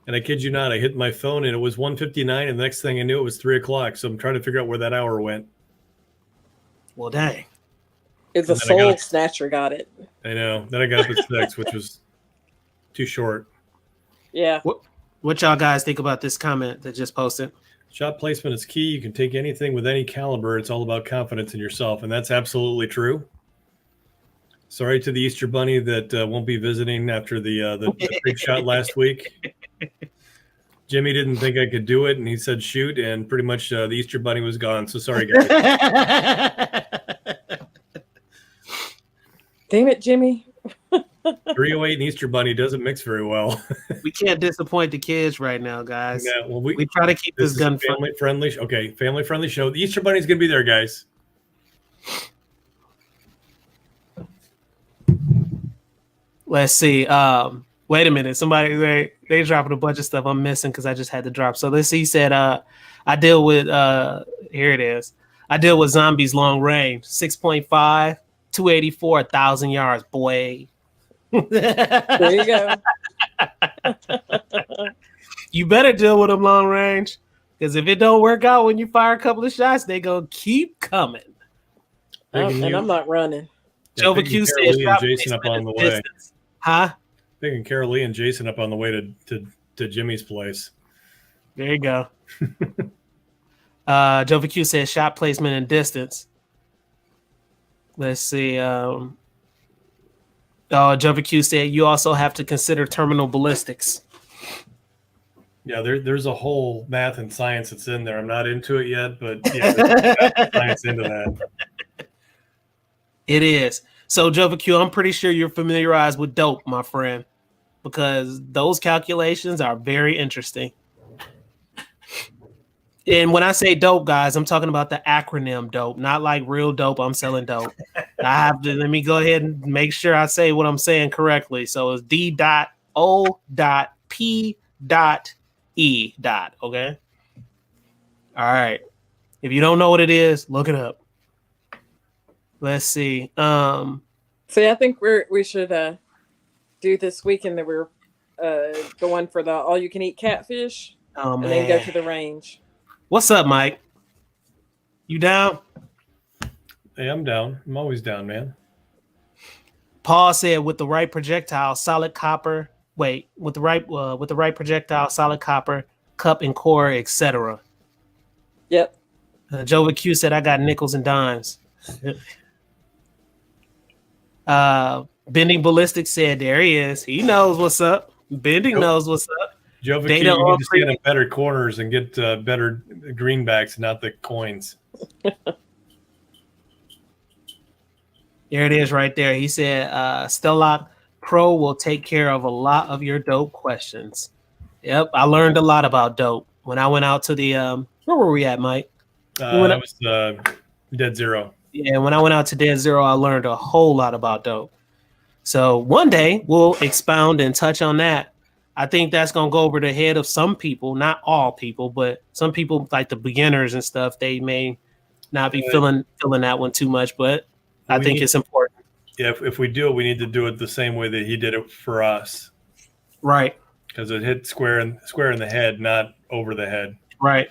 And I kid you not, I hit my phone and it was 1:59. And the next thing I knew, it was 3 o'clock. So I'm trying to figure out where that hour went. Well, dang. It's a soul snatcher got it. I know. Then I got up at 6, which was too short. Yeah. What y'all guys think about this comment that just posted? Shot placement is key. You can take anything with any caliber. It's all about confidence in yourself. And that's absolutely true. Sorry to the Easter Bunny that won't be visiting after the big shot last week. Jimmy didn't think I could do it, and he said shoot, and pretty much the Easter Bunny was gone. So sorry, guys. Damn it, Jimmy. 308 and Easter Bunny doesn't mix very well. We can't disappoint the kids right now, guys. Yeah, well, we try to keep this gun family friendly. Okay, family friendly show. The Easter Bunny's gonna be there, guys. Let's see. Wait a minute. Somebody they dropping a bunch of stuff I'm missing because I just had to drop. So let's see. He said, I deal with here it is. I deal with zombies long range, 6.5, 284, 1,000 yards, boy. There you go. You better deal with them long range, because if it don't work out when you fire a couple of shots, they gonna keep coming. And I'm not running. Joe Q says, Jason up on the way. Huh? Picking Carol Lee and Jason up on the way to Jimmy's place. There you go. Joe Q says shot placement and distance. Let's see. Joe Q said you also have to consider terminal ballistics. Yeah, there's a whole math and science that's in there. I'm not into it yet, but yeah, there's science into that. It is. So, Joe Q, I'm pretty sure you're familiarized with dope, my friend, because those calculations are very interesting. And when I say dope, guys, I'm talking about the acronym dope, not like real dope. I'm selling dope. I have to let me go ahead and make sure I say what I'm saying correctly. So it's D.O.P.E. Okay. All right. If you don't know what it is, look it up. Let's see. See, I think we should do this weekend that we're going for the all-you-can-eat catfish, and then go to the range. What's up, Mike? You down? Hey, I'm down. I'm always down, man. Paul said, with the right projectile, solid copper. Wait, with the right projectile, solid copper, cup and core, etc. Yep. Joe Q said, I got nickels and dimes. Bending Ballistic said there he is. He knows what's up. Bending knows what's up. Joe Data you need on to stand in better corners and get better greenbacks, not the coins. There it is right there. He said Stellock Pro will take care of a lot of your dope questions. Yep, I learned a lot about dope when I went out to the where were we at, Mike? That was Dead Zero. Yeah, when I went out to Dead Zero, I learned a whole lot about dope. So one day we'll expound and touch on that. I think that's gonna go over the head of some people, not all people, but some people like the beginners and stuff. They may not be feeling that one too much, but I think it's important. Yeah, if we do it, we need to do it the same way that he did it for us. Right. Because it hit square in the head, not over the head. Right.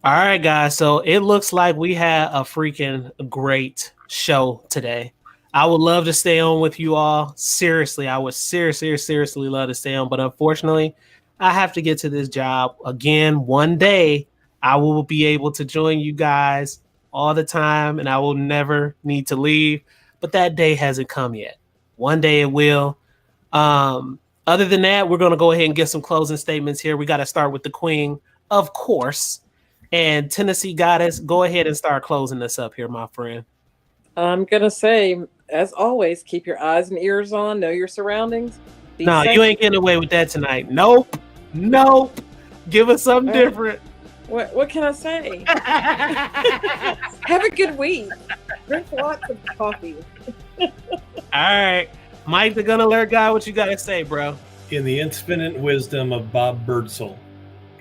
All right, guys. So it looks like we had a freaking great show today. I would love to stay on with you all. Seriously, I would seriously love to stay on. But unfortunately, I have to get to this job. Again, one day I will be able to join you guys all the time and I will never need to leave. But that day hasn't come yet. One day it will. Other than that, we're going to go ahead and get some closing statements here. We got to start with the Queen, of course. And Tennessee Goddess, go ahead and start closing this up here, my friend. I'm going to say, as always, keep your eyes and ears on, know your surroundings. No, you ain't getting away with that tonight. Nope. Give us something different. What can I say? Have a good week. Drink lots of coffee. All right. Mike, the Gun Alert guy, what you got to say, bro? In the infinite wisdom of Bob Birdsell.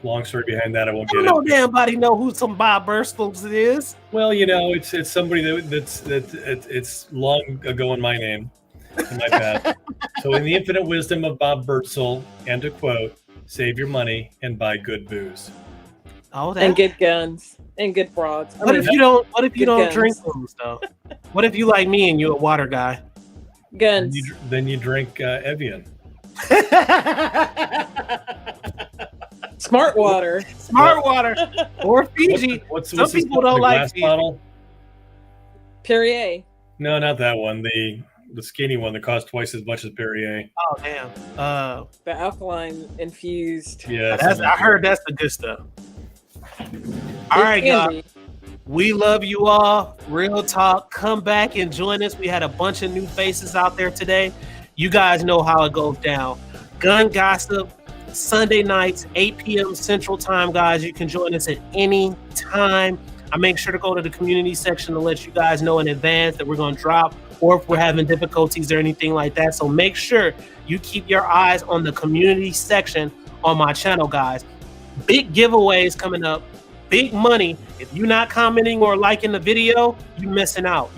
Long story behind that, I won't get into. No damn body know who some Bob Birdsell is. Well, you know, it's somebody it's long ago in my name, in my past. So in the infinite wisdom of Bob Birdsell, and to quote, save your money and buy good booze. Oh, that. And good guns and good broads. What if you don't guns. drink booze though? What if you like me and you're a water guy? Guns. Then you drink Evian. Smart water. Or Fiji. Some people don't like Fiji. Bottle? Perrier. No, not that one. The skinny one that costs twice as much as Perrier. Oh damn. The alkaline infused. Yeah, I heard that's the good stuff. All right, guys. We love you all. Real talk. Come back and join us. We had a bunch of new faces out there today. You guys know how it goes down. Gun Gossip, Sunday nights, 8 p.m. Central Time, guys. You can join us at any time. I make sure to go to the community section to let you guys know in advance that we're going to drop or if we're having difficulties or anything like that. So make sure you keep your eyes on the community section on my channel, guys. Big giveaways coming up. Big money. If you're not commenting or liking the video, you're missing out.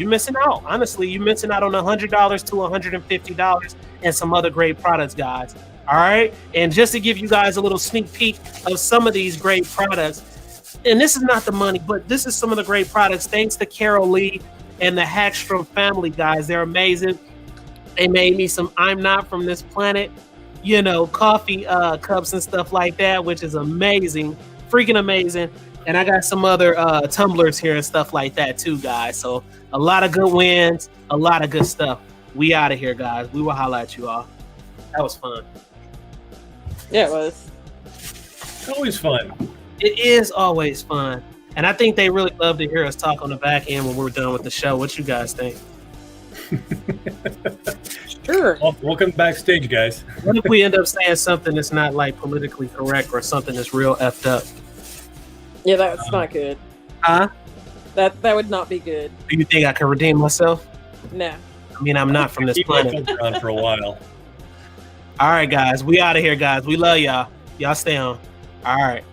Honestly, you're missing out on $100 to $150 and some other great products, guys. All right. And just to give you guys a little sneak peek of some of these great products, and this is not the money, but this is some of the great products. Thanks to Carol Lee and the Hackstrom family, guys. They're amazing. They made me some I'm Not From This Planet, coffee cups and stuff like that, which is amazing. Freaking amazing. And I got some other tumblers here and stuff like that too, guys. So a lot of good wins, a lot of good stuff. We out of here, guys. We will holla at you all. That was fun. Yeah, it was. Always fun. It is always fun. And I think they really love to hear us talk on the back end when we're done with the show. What you guys think? Sure. Well, welcome backstage, guys. What if we end up saying something that's not like politically correct or something that's real effed up? Yeah, that's not good. Huh? That would not be good. Do you think I can redeem myself? No. I mean, I'm not from this Keep my planet. filter on for a while. All right, guys. We out of here, guys. We love y'all. Y'all stay on. All right.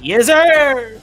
Yes, sir.